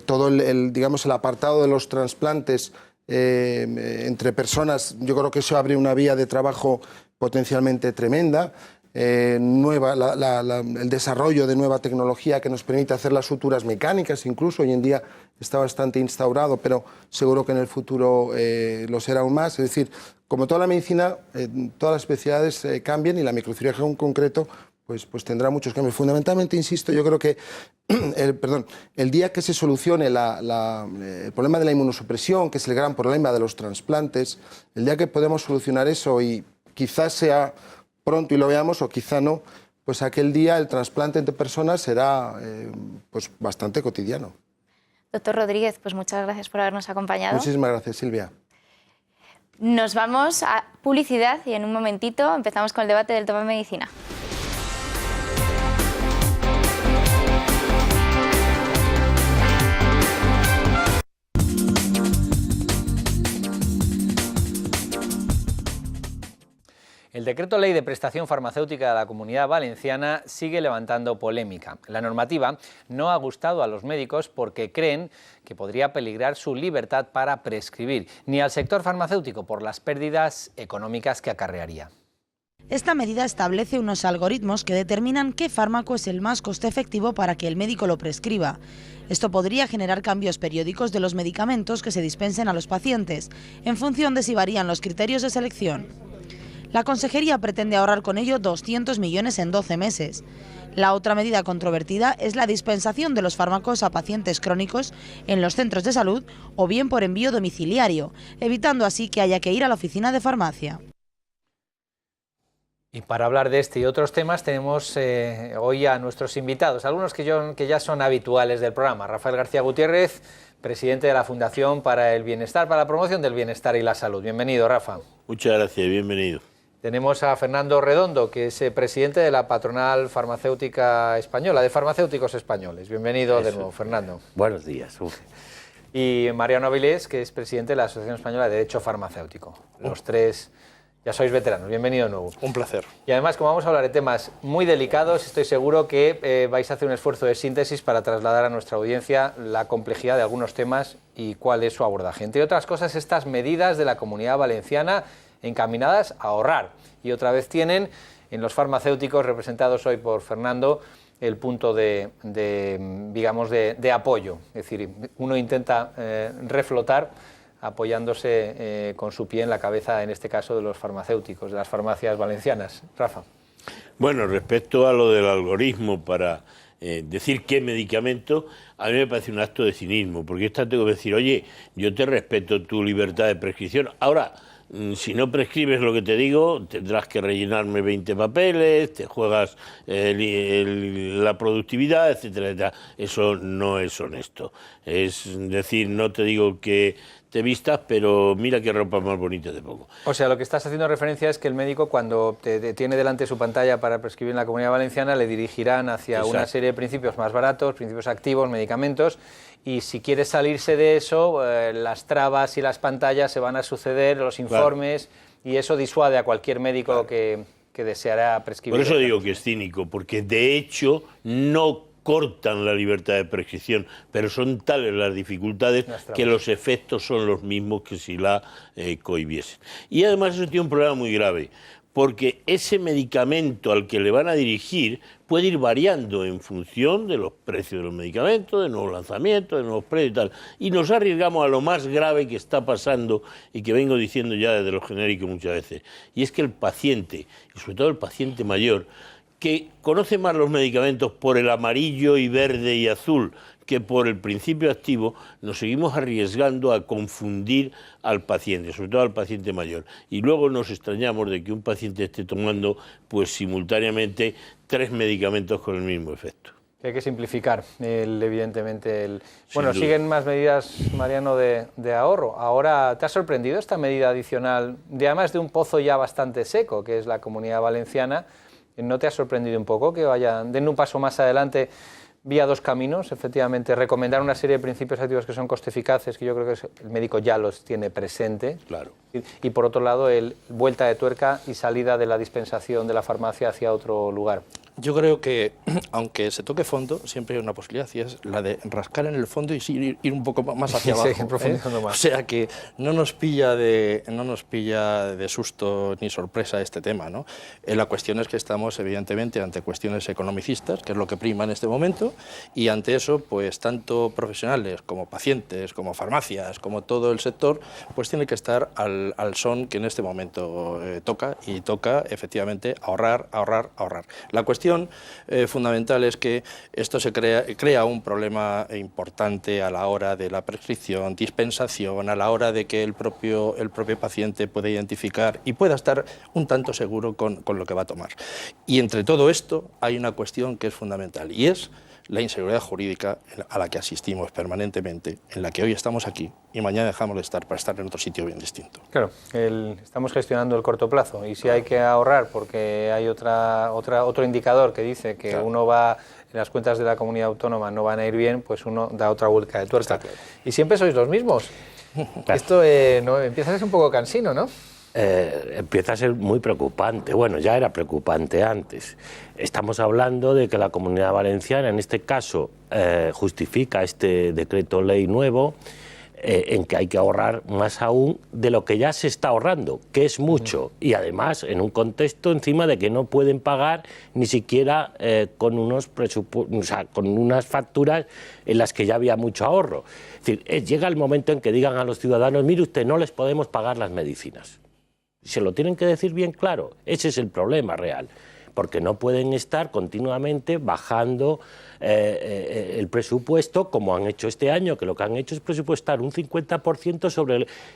todo digamos, el apartado de los trasplantes entre personas, yo creo que eso abre una vía de trabajo potencialmente tremenda. El desarrollo de nueva tecnología que nos permite hacer las suturas mecánicas, incluso hoy en día está bastante instaurado, pero seguro que en el futuro lo será aún más. Es decir, como toda la medicina, todas las especialidades cambian y la microcirugía en concreto pues tendrá muchos cambios. Fundamentalmente, insisto, yo creo que el día que se solucione el problema de la inmunosupresión, que es el gran problema de los trasplantes, el día que podemos solucionar eso y quizás sea pronto y lo veamos o quizá no, pues aquel día el trasplante entre personas será pues bastante cotidiano. Doctor Rodríguez, pues muchas gracias por habernos acompañado. Muchísimas gracias, Silvia. Nos vamos a publicidad y en un momentito empezamos con el debate del Top Medicina. El decreto ley de prestación farmacéutica de la Comunidad Valenciana sigue levantando polémica. La normativa no ha gustado a los médicos porque creen que podría peligrar su libertad para prescribir, ni al sector farmacéutico por las pérdidas económicas que acarrearía. Esta medida establece unos algoritmos que determinan qué fármaco es el más coste efectivo para que el médico lo prescriba. Esto podría generar cambios periódicos de los medicamentos que se dispensen a los pacientes, en función de si varían los criterios de selección. La Consejería pretende ahorrar con ello 200 millones en 12 meses. La otra medida controvertida es la dispensación de los fármacos a pacientes crónicos en los centros de salud o bien por envío domiciliario, evitando así que haya que ir a la oficina de farmacia. Y para hablar de este y otros temas tenemos hoy a nuestros invitados, algunos que ya son habituales del programa. Rafael García Gutiérrez, presidente de la Fundación para el Bienestar, para la promoción del bienestar y la salud. Bienvenido, Rafa. Muchas gracias, bienvenido. Tenemos a Fernando Redondo, que es presidente de la Patronal Farmacéutica Española, de Farmacéuticos Españoles. Bienvenido de nuevo, Fernando. Buenos días. Y Mariano Avilés, que es presidente de la Asociación Española de Derecho Farmacéutico. Los tres ya sois veteranos. Bienvenido de nuevo. Un placer. Y además, como vamos a hablar de temas muy delicados, estoy seguro que vais a hacer un esfuerzo de síntesis para trasladar a nuestra audiencia la complejidad de algunos temas y cuál es su abordaje. Entre otras cosas, estas medidas de la Comunidad Valenciana encaminadas a ahorrar. Y otra vez tienen en los farmacéuticos, representados hoy por Fernando, el punto de apoyo. Es decir, uno intenta reflotar apoyándose con su pie en la cabeza, en este caso, de los farmacéuticos, de las farmacias valencianas. Rafa. Bueno, respecto a lo del algoritmo para decir qué medicamento, a mí me parece un acto de cinismo, porque esta tengo que decir, oye, yo te respeto tu libertad de prescripción. Ahora, si no prescribes lo que te digo, tendrás que rellenarme 20 papeles, te juegas la productividad, etcétera, etcétera. Eso no es honesto. Es decir, no te digo que te vistas, pero mira qué ropa más bonita te pongo. O sea, lo que estás haciendo referencia es que el médico, cuando te tiene delante su pantalla para prescribir en la Comunidad Valenciana, le dirigirán hacia una serie de principios más baratos, principios activos, medicamentos, y si quieres salirse de eso, las trabas y las pantallas se van a suceder, los informes, y eso disuade a cualquier médico que deseará prescribir. Por eso digo que es cínico, porque de hecho no cortan la libertad de prescripción, pero son tales las dificultades que los efectos son los mismos que si la cohibiesen. Y además eso tiene un problema muy grave, porque ese medicamento al que le van a dirigir puede ir variando en función de los precios de los medicamentos, de nuevos lanzamientos, de nuevos precios y tal. Y nos arriesgamos a lo más grave que está pasando y que vengo diciendo ya desde los genéricos muchas veces, y es que el paciente, y sobre todo el paciente mayor, que conoce más los medicamentos por el amarillo y verde y azul que por el principio activo, nos seguimos arriesgando a confundir al paciente, sobre todo al paciente mayor. Y luego nos extrañamos de que un paciente esté tomando pues simultáneamente 3 medicamentos con el mismo efecto. Hay que simplificar, evidentemente. Bueno, siguen más medidas, Mariano, de ahorro. Ahora, ¿te ha sorprendido esta medida adicional, además de un pozo ya bastante seco, que es la Comunidad Valenciana? ¿No te ha sorprendido un poco que den un paso más adelante vía 2 caminos? Efectivamente, recomendar una serie de principios activos que son coste-eficaces, que yo creo que el médico ya los tiene presente. Claro. Y por otro lado, vuelta de tuerca y salida de la dispensación de la farmacia hacia otro lugar. Yo creo que, aunque se toque fondo, siempre hay una posibilidad, y es la de rascar en el fondo y ir un poco más hacia abajo. Sí, profundizando más. O sea que no nos pilla de susto ni sorpresa este tema, ¿no? La cuestión es que estamos, evidentemente, ante cuestiones economicistas, que es lo que prima en este momento, y ante eso, pues tanto profesionales como pacientes, como farmacias, como todo el sector, pues tiene que estar al son que en este momento toca, y toca, efectivamente, ahorrar. La cuestión fundamental es que esto crea un problema importante a la hora de la prescripción, dispensación, a la hora de que el propio paciente pueda identificar y pueda estar un tanto seguro con lo que va a tomar. Y entre todo esto hay una cuestión que es fundamental, y es la inseguridad jurídica a la que asistimos permanentemente, en la que hoy estamos aquí y mañana dejamos de estar para estar en otro sitio bien distinto. Claro, estamos gestionando el corto plazo, y si hay que ahorrar porque hay otro indicador que dice que uno va, en las cuentas de la comunidad autónoma no van a ir bien, pues uno da otra vuelta de tuerca. Claro. Y siempre sois los mismos. Esto no, empieza a ser un poco cansino, ¿no? empieza a ser muy preocupante. Bueno, ya era preocupante antes. Estamos hablando de que la Comunidad Valenciana, en este caso, justifica este decreto ley nuevo en que hay que ahorrar más aún de lo que ya se está ahorrando, que es mucho, y además en un contexto encima de que no pueden pagar ni siquiera con unas facturas en las que ya había mucho ahorro. Es decir, llega el momento en que digan a los ciudadanos, mire usted, no les podemos pagar las medicinas. Se lo tienen que decir bien claro, ese es el problema real, porque no pueden estar continuamente bajando el presupuesto, como han hecho este año, que lo que han hecho es presupuestar un 50%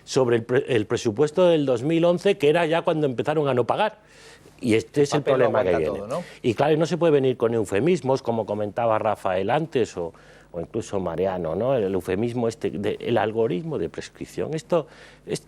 sobre el presupuesto del 2011, que era ya cuando empezaron a no pagar. Y este es el problema que viene. Todo, ¿no? Y claro, no se puede venir con eufemismos, como comentaba Rafael antes, o incluso Mariano, ¿no? El eufemismo el algoritmo de prescripción. Esto es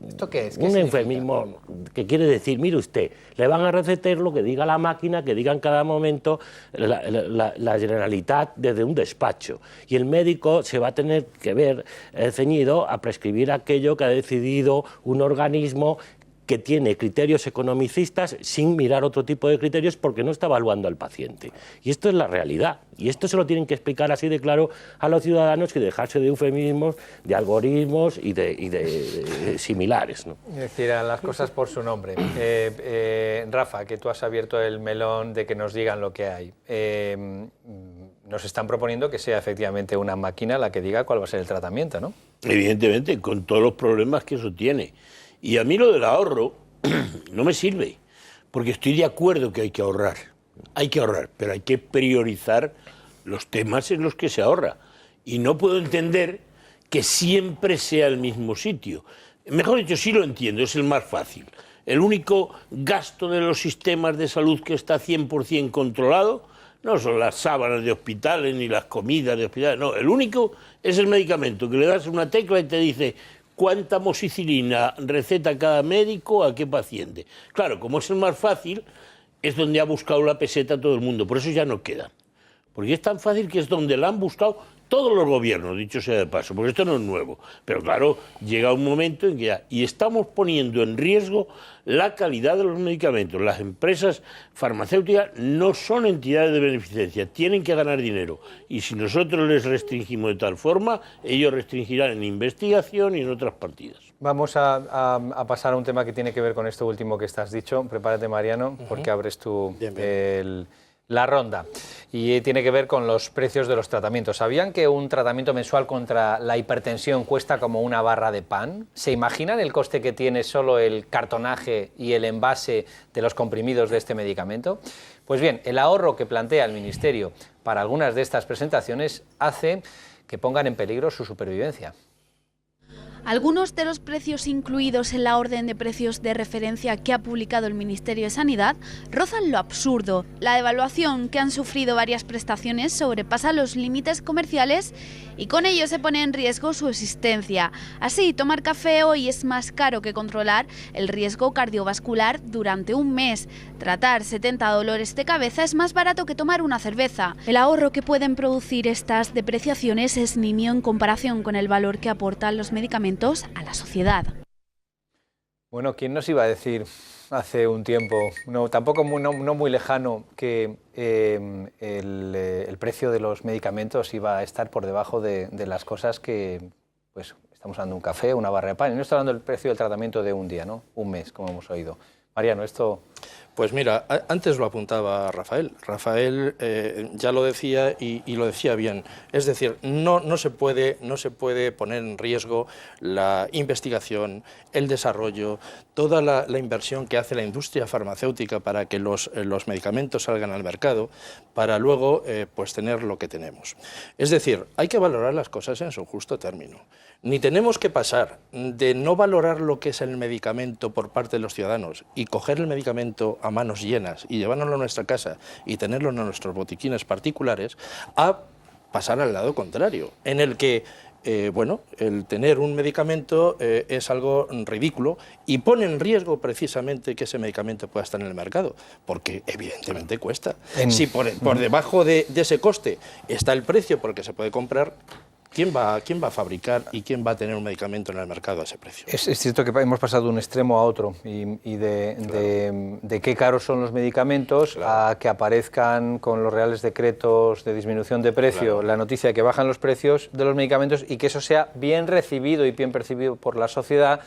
¿Esto qué es? Un eufemismo que quiere decir, mire usted, le van a recetar lo que diga la máquina, que diga en cada momento la Generalitat desde un despacho. Y el médico se va a tener que ver ceñido a prescribir aquello que ha decidido un organismo que tiene criterios economicistas sin mirar otro tipo de criterios porque no está evaluando al paciente. Y esto es la realidad. Y esto se lo tienen que explicar así de claro a los ciudadanos, que dejarse de eufemismos, de algoritmos y de similares, ¿no? Es decir, a las cosas por su nombre. Rafa, que tú has abierto el melón de que nos digan lo que hay. Nos están proponiendo que sea efectivamente una máquina la que diga cuál va a ser el tratamiento, ¿no? Evidentemente, con todos los problemas que eso tiene. Y a mí lo del ahorro no me sirve, porque estoy de acuerdo que hay que ahorrar, pero hay que priorizar los temas en los que se ahorra. Y no puedo entender que siempre sea el mismo sitio. Mejor dicho, sí lo entiendo, es el más fácil. El único gasto de los sistemas de salud que está 100% controlado no son las sábanas de hospitales ni las comidas de hospitales, no, el único es el medicamento, que le das una tecla y te dice cuánta amoxicilina receta cada médico a qué paciente. Claro, como es el más fácil, es donde ha buscado la peseta todo el mundo, por eso ya no queda. Porque es tan fácil que es donde la han buscado todos los gobiernos, dicho sea de paso, porque esto no es nuevo. Pero claro, llega un momento en que ya... Y estamos poniendo en riesgo la calidad de los medicamentos. Las empresas farmacéuticas no son entidades de beneficencia, tienen que ganar dinero. Y si nosotros les restringimos de tal forma, ellos restringirán en investigación y en otras partidas. Vamos a pasar a un tema que tiene que ver con esto último que estás dicho. Prepárate, Mariano, porque abres tú la ronda. Y tiene que ver con los precios de los tratamientos. ¿Sabían que un tratamiento mensual contra la hipertensión cuesta como una barra de pan? ¿Se imaginan el coste que tiene solo el cartonaje y el envase de los comprimidos de este medicamento? Pues bien, el ahorro que plantea el Ministerio para algunas de estas presentaciones hace que pongan en peligro su supervivencia. Algunos de los precios incluidos en la orden de precios de referencia que ha publicado el Ministerio de Sanidad rozan lo absurdo. La devaluación que han sufrido varias prestaciones sobrepasa los límites comerciales y con ello se pone en riesgo su existencia. Así, tomar café hoy es más caro que controlar el riesgo cardiovascular durante un mes. Tratar 70 dolores de cabeza es más barato que tomar una cerveza. El ahorro que pueden producir estas depreciaciones es nimio en comparación con el valor que aportan los medicamentos a la sociedad. Bueno, ¿quién nos iba a decir hace un tiempo, tampoco no muy lejano, que el precio de los medicamentos iba a estar por debajo de las cosas que, pues, estamos hablando de un café, una barra de pan, y no estoy hablando del precio del tratamiento de un día, ¿no? Un mes, como hemos oído. Mariano, esto... Pues mira, antes lo apuntaba Rafael. Rafael ya lo decía y lo decía bien. Es decir, no se puede poner en riesgo la investigación, el desarrollo, toda la inversión que hace la industria farmacéutica para que los medicamentos salgan al mercado, para luego pues tener lo que tenemos. Es decir, hay que valorar las cosas en su justo término. Ni tenemos que pasar de no valorar lo que es el medicamento por parte de los ciudadanos y coger el medicamento a manos llenas y llevárnoslo a nuestra casa y tenerlo en nuestros botiquines particulares, a pasar al lado contrario, en el que el tener un medicamento es algo ridículo y pone en riesgo precisamente que ese medicamento pueda estar en el mercado, porque evidentemente cuesta. Si por debajo de ese coste está el precio por el que se puede comprar, ¿Quién va a fabricar y quién va a tener un medicamento en el mercado a ese precio? Es cierto que hemos pasado de un extremo a otro y de qué caros son los medicamentos a que aparezcan con los reales decretos de disminución de precio la noticia de que bajan los precios de los medicamentos y que eso sea bien recibido y bien percibido por la sociedad,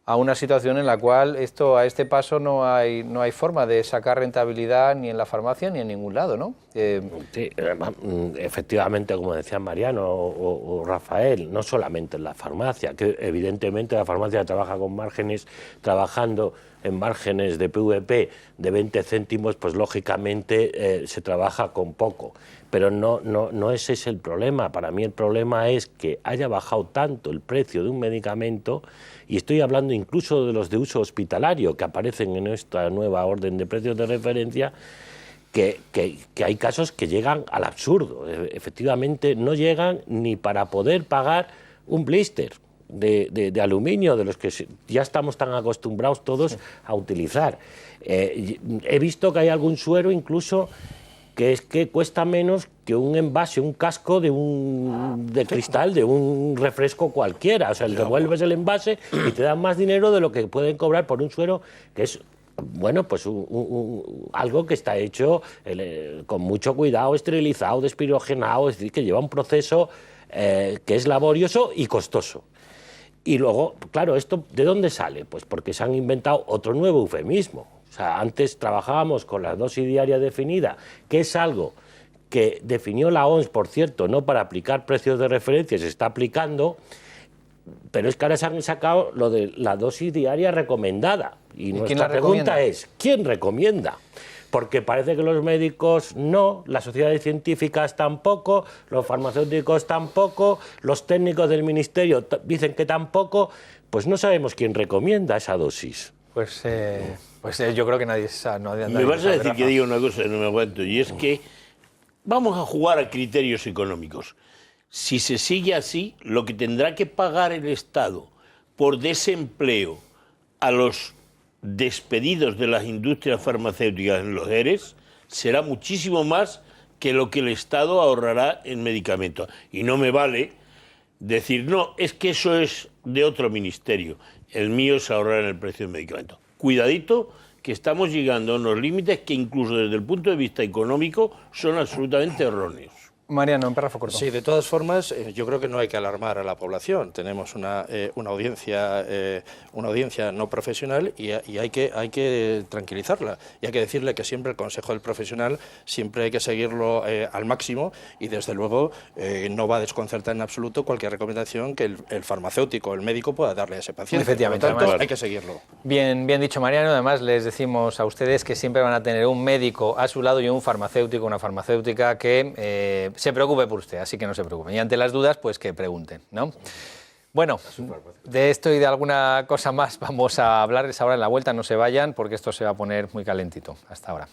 a una situación en la cual a este paso no hay forma de sacar rentabilidad ni en la farmacia ni en ningún lado, ¿no? Sí, efectivamente, como decían Mariano o Rafael, no solamente en la farmacia, que evidentemente la farmacia trabaja con márgenes, trabajando en márgenes de PVP de 20 céntimos, pues lógicamente se trabaja con poco. Pero no ese es el problema. Para mí el problema es que haya bajado tanto el precio de un medicamento, y estoy hablando incluso de los de uso hospitalario que aparecen en esta nueva orden de precios de referencia, que hay casos que llegan al absurdo. Efectivamente no llegan ni para poder pagar un blister de aluminio, de los que ya estamos tan acostumbrados todos a utilizar. He visto que hay algún suero incluso que es que cuesta menos que un envase, un casco de cristal de un refresco cualquiera. O sea, devuelves el envase y te dan más dinero de lo que pueden cobrar por un suero que es, bueno, pues algo que está hecho con mucho cuidado, esterilizado, despirogenado, es decir, que lleva un proceso que es laborioso y costoso. Y luego, claro, ¿esto de dónde sale? Pues porque se han inventado otro nuevo eufemismo. O sea, antes trabajábamos con la dosis diaria definida, que es algo que definió la OMS, por cierto, no para aplicar precios de referencia, se está aplicando, pero es que ahora se han sacado lo de la dosis diaria recomendada. Y nuestra pregunta es, ¿quién recomienda? Porque parece que los médicos no, las sociedades científicas tampoco, los farmacéuticos tampoco, los técnicos del ministerio dicen que tampoco, pues no sabemos quién recomienda esa dosis. Pues yo creo que nadie sabe. Me vas a decir que diga una cosa que no me aguanto, y es que vamos a jugar a criterios económicos. Si se sigue así, lo que tendrá que pagar el Estado por desempleo a los despedidos de las industrias farmacéuticas en los ERES será muchísimo más que lo que el Estado ahorrará en medicamentos. Y no me vale decir, no, es que eso es de otro ministerio. El mío es ahorrar en el precio del medicamento. Cuidadito, que estamos llegando a unos límites que incluso desde el punto de vista económico son absolutamente erróneos. Mariano, en párrafo corto. Sí, de todas formas, yo creo que no hay que alarmar a la población. Tenemos una audiencia no profesional y hay que tranquilizarla. Y hay que decirle que siempre el consejo del profesional siempre hay que seguirlo al máximo y desde luego no va a desconcertar en absoluto cualquier recomendación que el farmacéutico o el médico pueda darle a ese paciente. Efectivamente, por lo tanto, además, hay que seguirlo. Bien dicho, Mariano. Además, les decimos a ustedes que siempre van a tener un médico a su lado y un farmacéutico, una farmacéutica que se preocupe por usted, así que no se preocupen. Y ante las dudas, pues que pregunten, ¿no? Bueno, de esto y de alguna cosa más vamos a hablarles ahora en la vuelta. No se vayan porque esto se va a poner muy calentito. Hasta ahora.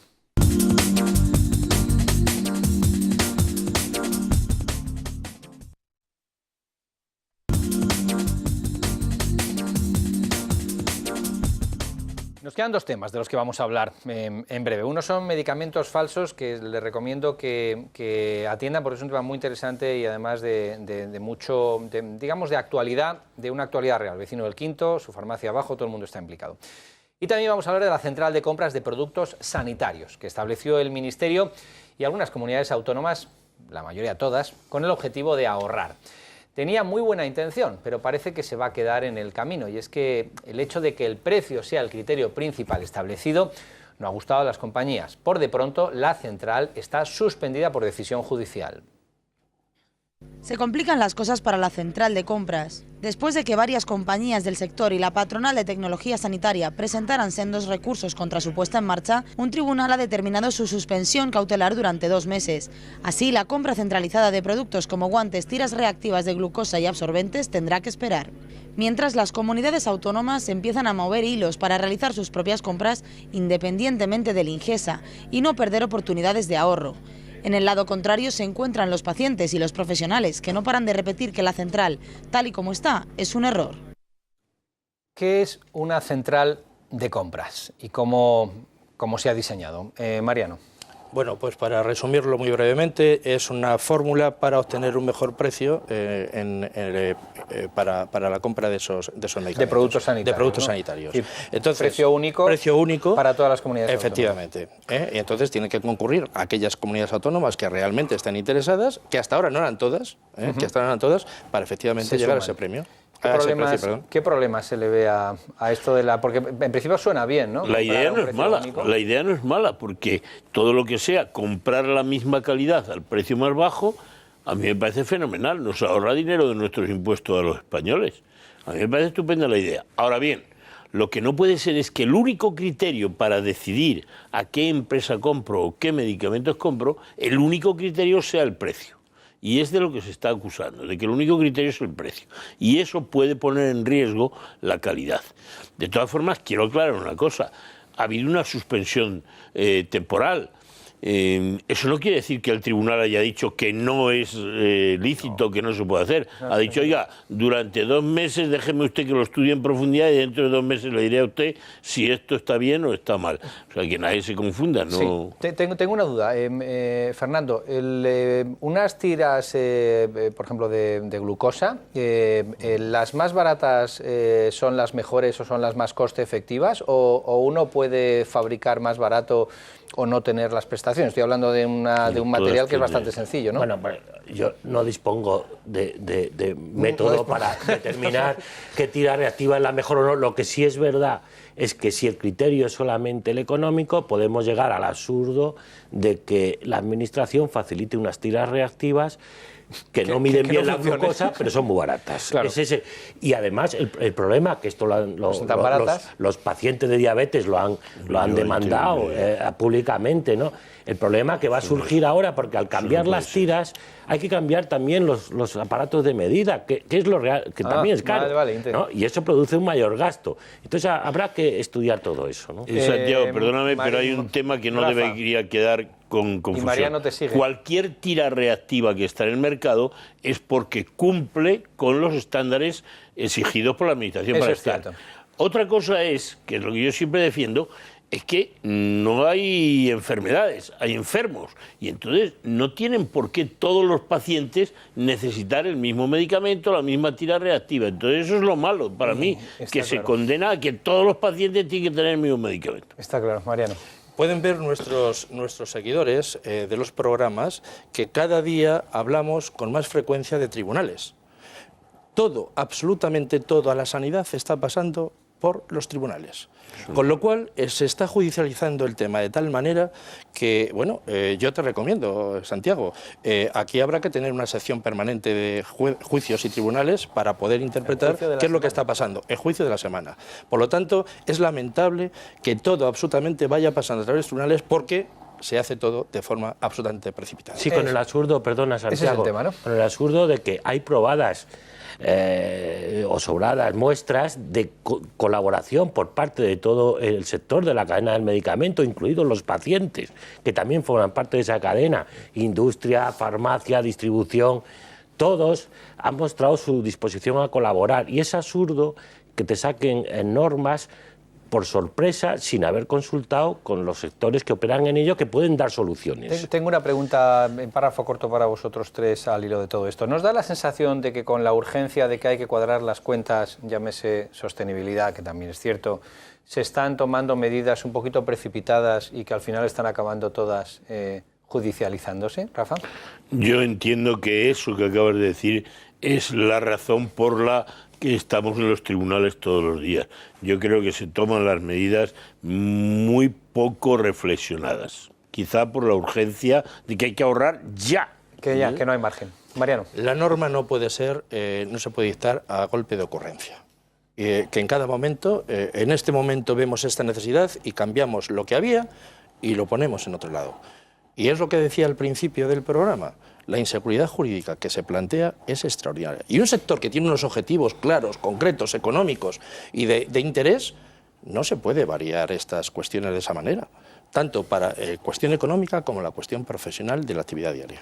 Nos quedan dos temas de los que vamos a hablar en breve. Uno son medicamentos falsos, que les recomiendo que atiendan porque es un tema muy interesante y además digamos de actualidad, de una actualidad real. Vecino del Quinto, su farmacia abajo, todo el mundo está implicado. Y también vamos a hablar de la central de compras de productos sanitarios que estableció el Ministerio y algunas comunidades autónomas, la mayoría todas, con el objetivo de ahorrar. Tenía muy buena intención, pero parece que se va a quedar en el camino, y es que el hecho de que el precio sea el criterio principal establecido no ha gustado a las compañías. Por de pronto, la central está suspendida por decisión judicial. Se complican las cosas para la central de compras. Después de que varias compañías del sector y la patronal de tecnología sanitaria presentaran sendos recursos contra su puesta en marcha, un tribunal ha determinado su suspensión cautelar durante 2 meses. Así, la compra centralizada de productos como guantes, tiras reactivas de glucosa y absorbentes tendrá que esperar. Mientras, las comunidades autónomas empiezan a mover hilos para realizar sus propias compras independientemente del Ingesa y no perder oportunidades de ahorro. En el lado contrario se encuentran los pacientes y los profesionales, que no paran de repetir que la central, tal y como está, es un error. ¿Qué es una central de compras y cómo se ha diseñado? Mariano. Bueno, pues para resumirlo muy brevemente, es una fórmula para obtener un mejor precio para la compra de esos medicamentos. De productos sanitarios. De productos ¿no? sanitarios. Sí. Entonces, precio único para todas las comunidades efectivamente, autónomas. Y entonces tienen que concurrir aquellas comunidades autónomas que realmente estén interesadas, que hasta ahora no eran todas, que hasta ahora no eran todas, para efectivamente llegar a ese premio. ¿Qué problemas se le ve a esto de la...? Porque en principio suena bien, ¿no? La idea no es mala, la idea no es mala, porque todo lo que sea comprar la misma calidad al precio más bajo, a mí me parece fenomenal, nos ahorra dinero de nuestros impuestos a los españoles. A mí me parece estupenda la idea. Ahora bien, lo que no puede ser es que el único criterio para decidir a qué empresa compro o qué medicamentos compro, el único criterio sea el precio. Y es de lo que se está acusando, de que el único criterio es el precio. Y eso puede poner en riesgo la calidad. De todas formas, quiero aclarar una cosa. Ha habido una suspensión temporal. Eso no quiere decir que el tribunal haya dicho que no es lícito, que no se puede hacer. Ha dicho, oiga, durante 2 meses déjeme usted que lo estudie en profundidad y dentro de 2 meses le diré a usted si esto está bien o está mal. O sea, que nadie se confunda. ¿No? Sí. Tengo una duda, Fernando. Unas tiras, por ejemplo, de glucosa, ¿las más baratas son las mejores o son las más coste efectivas? ¿O uno puede fabricar más barato o no tener las prestaciones? Estoy hablando de un material que es bastante sencillo, ¿no? Bueno, yo no dispongo de método para determinar qué tira reactiva es la mejor o no. Lo que sí es verdad es que si el criterio es solamente el económico, podemos llegar al absurdo de que la Administración facilite unas tiras reactivas que no miden bien la glucosa, pero son muy baratas. Claro. Y además el problema, que esto los pacientes de diabetes lo han demandado públicamente, ¿no? El problema que va a surgir ahora, porque al cambiar las tiras hay que cambiar también los aparatos de medida, que es lo real, que también es caro, ¿no? Y eso produce un mayor gasto. Entonces habrá que estudiar todo eso, ¿no? Santiago, perdóname, pero hay un tema que no debería quedar con confusión. Y Mariano te sigue. Cualquier tira reactiva que está en el mercado es porque cumple con los estándares exigidos por la Administración Eso para es estar. cierto. Otra cosa es, que es lo que yo siempre defiendo, es que no hay enfermedades, hay enfermos. Y entonces no tienen por qué todos los pacientes necesitar el mismo medicamento, la misma tira reactiva. Entonces eso es lo malo para mí, que se condena a que todos los pacientes tienen que tener el mismo medicamento. Está claro, Mariano. Pueden ver nuestros seguidores de los programas que cada día hablamos con más frecuencia de tribunales. Todo, absolutamente todo a la sanidad está pasando por los tribunales. Con lo cual se está judicializando el tema de tal manera que, bueno, yo te recomiendo, Santiago, aquí habrá que tener una sección permanente de juicios y tribunales para poder interpretar qué es lo que está pasando, el juicio de la semana. Por lo tanto, es lamentable que todo absolutamente vaya pasando a través de los tribunales porque se hace todo de forma absolutamente precipitada. Sí, con el absurdo, perdona, Santiago, ese es el tema, ¿no? Con el absurdo de que hay probadas o sobradas muestras de colaboración por parte de todo el sector de la cadena del medicamento, incluidos los pacientes, que también forman parte de esa cadena, industria, farmacia, distribución, todos han mostrado su disposición a colaborar. Y es absurdo que te saquen normas por sorpresa, sin haber consultado con los sectores que operan en ello, que pueden dar soluciones. Tengo una pregunta en párrafo corto para vosotros tres al hilo de todo esto. ¿Nos da la sensación de que con la urgencia de que hay que cuadrar las cuentas, llámese sostenibilidad, que también es cierto, se están tomando medidas un poquito precipitadas y que al final están acabando todas judicializándose? Rafa. Yo entiendo que eso que acabas de decir es la razón por la que estamos en los tribunales todos los días. Yo creo que se toman las medidas muy poco reflexionadas, quizá por la urgencia de que hay que ahorrar ya. Que no hay margen. Mariano. La norma no puede ser, no se puede dictar a golpe de ocurrencia. Que en cada momento, en este momento vemos esta necesidad y cambiamos lo que había y lo ponemos en otro lado. Y es lo que decía al principio del programa. La inseguridad jurídica que se plantea es extraordinaria. Y un sector que tiene unos objetivos claros, concretos, económicos y de interés, no se puede variar estas cuestiones de esa manera, tanto para cuestión económica como la cuestión profesional de la actividad diaria.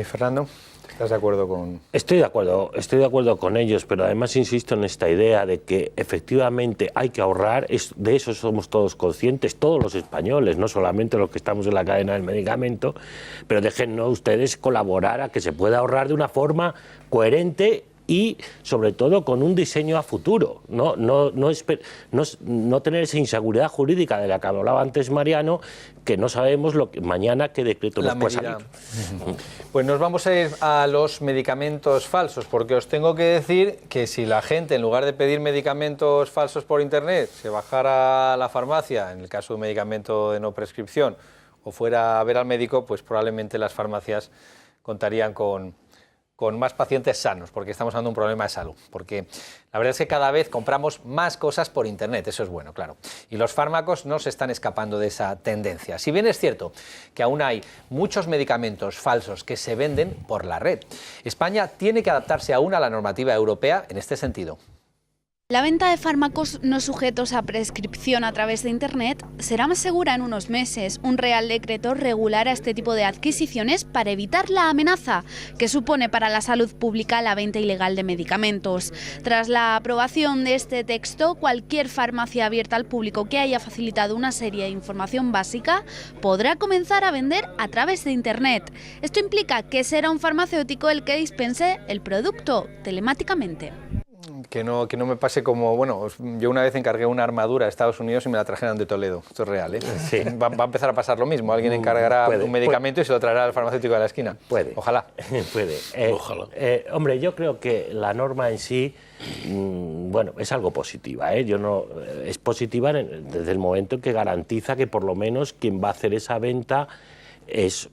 Fernando, ¿estás de acuerdo con...? Estoy de acuerdo con ellos, pero además insisto en esta idea de que efectivamente hay que ahorrar, de eso somos todos conscientes, todos los españoles, no solamente los que estamos en la cadena del medicamento, pero déjennos ustedes colaborar a que se pueda ahorrar de una forma coherente y sobre todo con un diseño a futuro, no tener esa inseguridad jurídica de la que hablaba antes Mariano, que no sabemos mañana qué decreto nos puede salir. Pues nos vamos a ir a los medicamentos falsos, porque os tengo que decir que si la gente, en lugar de pedir medicamentos falsos por internet, se bajara a la farmacia, en el caso de un medicamento de no prescripción, o fuera a ver al médico, pues probablemente las farmacias contarían con más pacientes sanos, porque estamos hablando de un problema de salud, porque la verdad es que cada vez compramos más cosas por internet, eso es bueno, claro, y los fármacos no se están escapando de esa tendencia. Si bien es cierto que aún hay muchos medicamentos falsos que se venden por la red, España tiene que adaptarse aún a la normativa europea en este sentido. La venta de fármacos no sujetos a prescripción a través de Internet será más segura en unos meses. Un Real Decreto regulará este tipo de adquisiciones para evitar la amenaza que supone para la salud pública la venta ilegal de medicamentos. Tras la aprobación de este texto, cualquier farmacia abierta al público que haya facilitado una serie de información básica podrá comenzar a vender a través de Internet. Esto implica que será un farmacéutico el que dispense el producto telemáticamente. Que no me pase como, bueno, yo una vez encargué una armadura a Estados Unidos y me la trajeron de Toledo. Esto es real, ¿eh? Sí. Va a empezar a pasar lo mismo. Alguien encargará un medicamento y se lo traerá al farmacéutico de la esquina. Puede. Ojalá. Puede. Ojalá. Hombre, yo creo que la norma en sí, bueno, es algo positiva, ¿eh? Es positiva desde el momento en que garantiza que por lo menos quien va a hacer esa venta es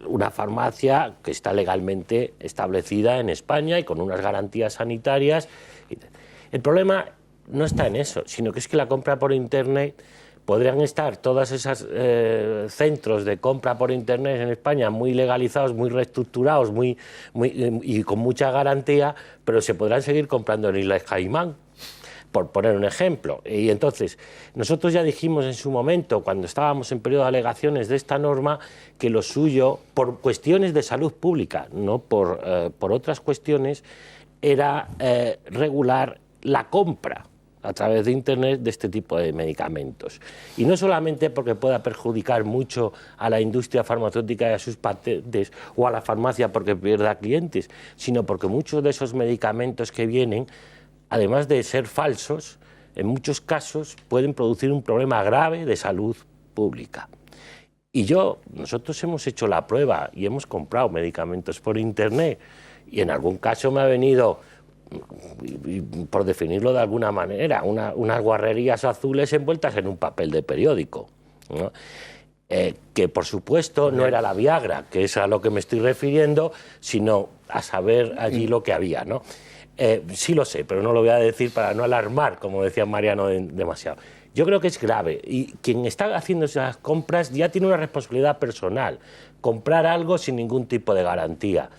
una farmacia que está legalmente establecida en España y con unas garantías sanitarias. El problema no está en eso, sino que es que la compra por Internet, podrían estar todos esos centros de compra por Internet en España muy legalizados, muy reestructurados y con mucha garantía, pero se podrán seguir comprando en Islas Caimán, por poner un ejemplo. Y entonces, nosotros ya dijimos en su momento, cuando estábamos en periodo de alegaciones de esta norma, que lo suyo, por cuestiones de salud pública, no por otras cuestiones, era regular la compra a través de Internet de este tipo de medicamentos. Y no solamente porque pueda perjudicar mucho a la industria farmacéutica y a sus patentes, o a la farmacia porque pierda clientes, sino porque muchos de esos medicamentos que vienen, además de ser falsos, en muchos casos pueden producir un problema grave de salud pública. Y nosotros hemos hecho la prueba y hemos comprado medicamentos por Internet, y en algún caso me ha venido, por definirlo de alguna manera, unas guarrerías azules envueltas en un papel de periódico, ¿no? Que por supuesto no era la Viagra, que es a lo que me estoy refiriendo, sino a saber allí lo que había, ¿no? Sí lo sé, pero no lo voy a decir para no alarmar, como decía Mariano, demasiado. Yo creo que es grave, y quien está haciendo esas compras ya tiene una responsabilidad personal. Comprar algo sin ningún tipo de garantía,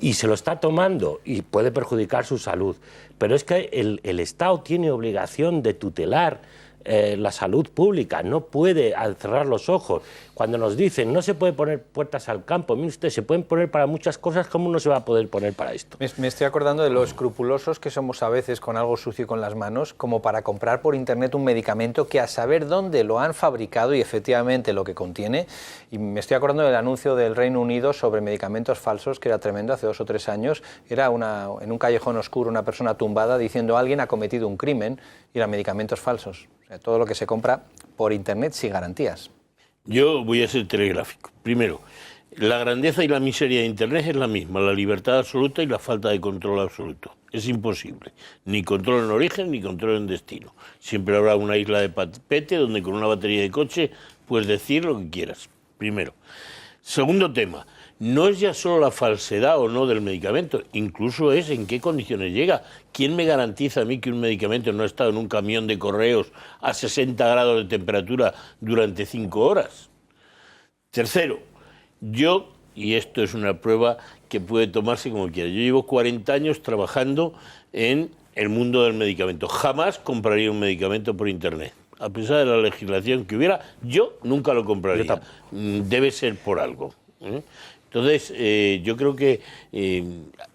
y se lo está tomando y puede perjudicar su salud. Pero es que el Estado tiene obligación de tutelar la salud pública, no puede cerrar los ojos. Cuando nos dicen no se puede poner puertas al campo, mire usted, se pueden poner para muchas cosas, ¿cómo no se va a poder poner para esto? Me estoy acordando de lo escrupulosos que somos a veces con algo sucio con las manos, como para comprar por internet un medicamento que a saber dónde lo han fabricado y efectivamente lo que contiene. Y me estoy acordando del anuncio del Reino Unido sobre medicamentos falsos, que era tremendo, hace 2 o 3 años. Era en un callejón oscuro una persona tumbada diciendo alguien ha cometido un crimen, y eran medicamentos falsos. O sea, todo lo que se compra por internet sin garantías. Yo voy a ser telegráfico. Primero, la grandeza y la miseria de Internet es la misma, la libertad absoluta y la falta de control absoluto. Es imposible. Ni control en origen ni control en destino. Siempre habrá una isla de tapete donde con una batería de coche puedes decir lo que quieras. Primero. Segundo tema, no es ya solo la falsedad o no del medicamento, incluso es en qué condiciones llega. ¿Quién me garantiza a mí que un medicamento no ha estado en un camión de correos a 60 grados de temperatura durante 5 horas? Tercero, y esto es una prueba que puede tomarse como quiera, yo llevo 40 años trabajando en el mundo del medicamento. Jamás compraría un medicamento por internet. A pesar de la legislación que hubiera, yo nunca lo compraría. Debe ser por algo, ¿eh? Entonces, yo creo que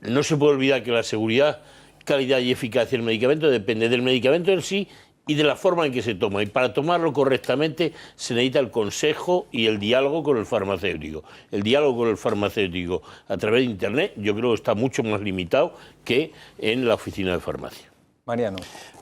no se puede olvidar que la seguridad, calidad y eficacia del medicamento depende del medicamento en sí y de la forma en que se toma. Y para tomarlo correctamente se necesita el consejo y el diálogo con el farmacéutico. El diálogo con el farmacéutico a través de Internet yo creo que está mucho más limitado que en la oficina de farmacia. Mariano.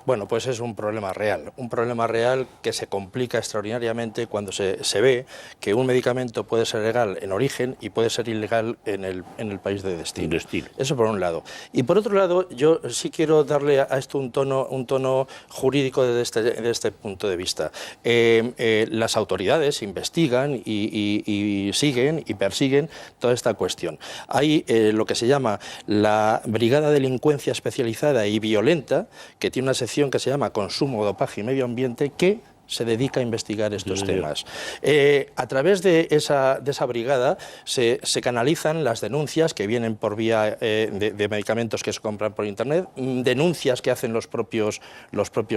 Bueno, pues es un problema real que se complica extraordinariamente cuando se ve que un medicamento puede ser legal en origen y puede ser ilegal en el país de destino. Eso por un lado. Y por otro lado, yo sí quiero darle a esto un tono jurídico desde este punto de vista. Las autoridades investigan y siguen y persiguen toda esta cuestión. Hay lo que se llama la Brigada de Delincuencia Especializada y Violenta, que tiene una sección que se llama Consumo, Dopaje y Medio Ambiente, que se dedica a investigar estos temas. A través de esa brigada se canalizan las denuncias que vienen por vía de medicamentos que se compran por Internet, denuncias que hacen los propios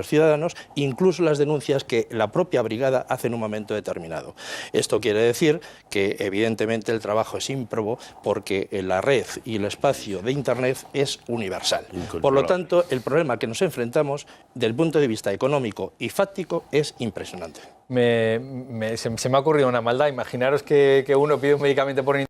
ciudadanos, incluso las denuncias que la propia brigada hace en un momento determinado. Esto quiere decir que evidentemente el trabajo es ímprobo porque la red y el espacio de Internet es universal. Por lo tanto, el problema que nos enfrentamos del punto de vista económico y fáctico es impresionante. Se me ha ocurrido una maldad. Imaginaros que uno pide un medicamento por internet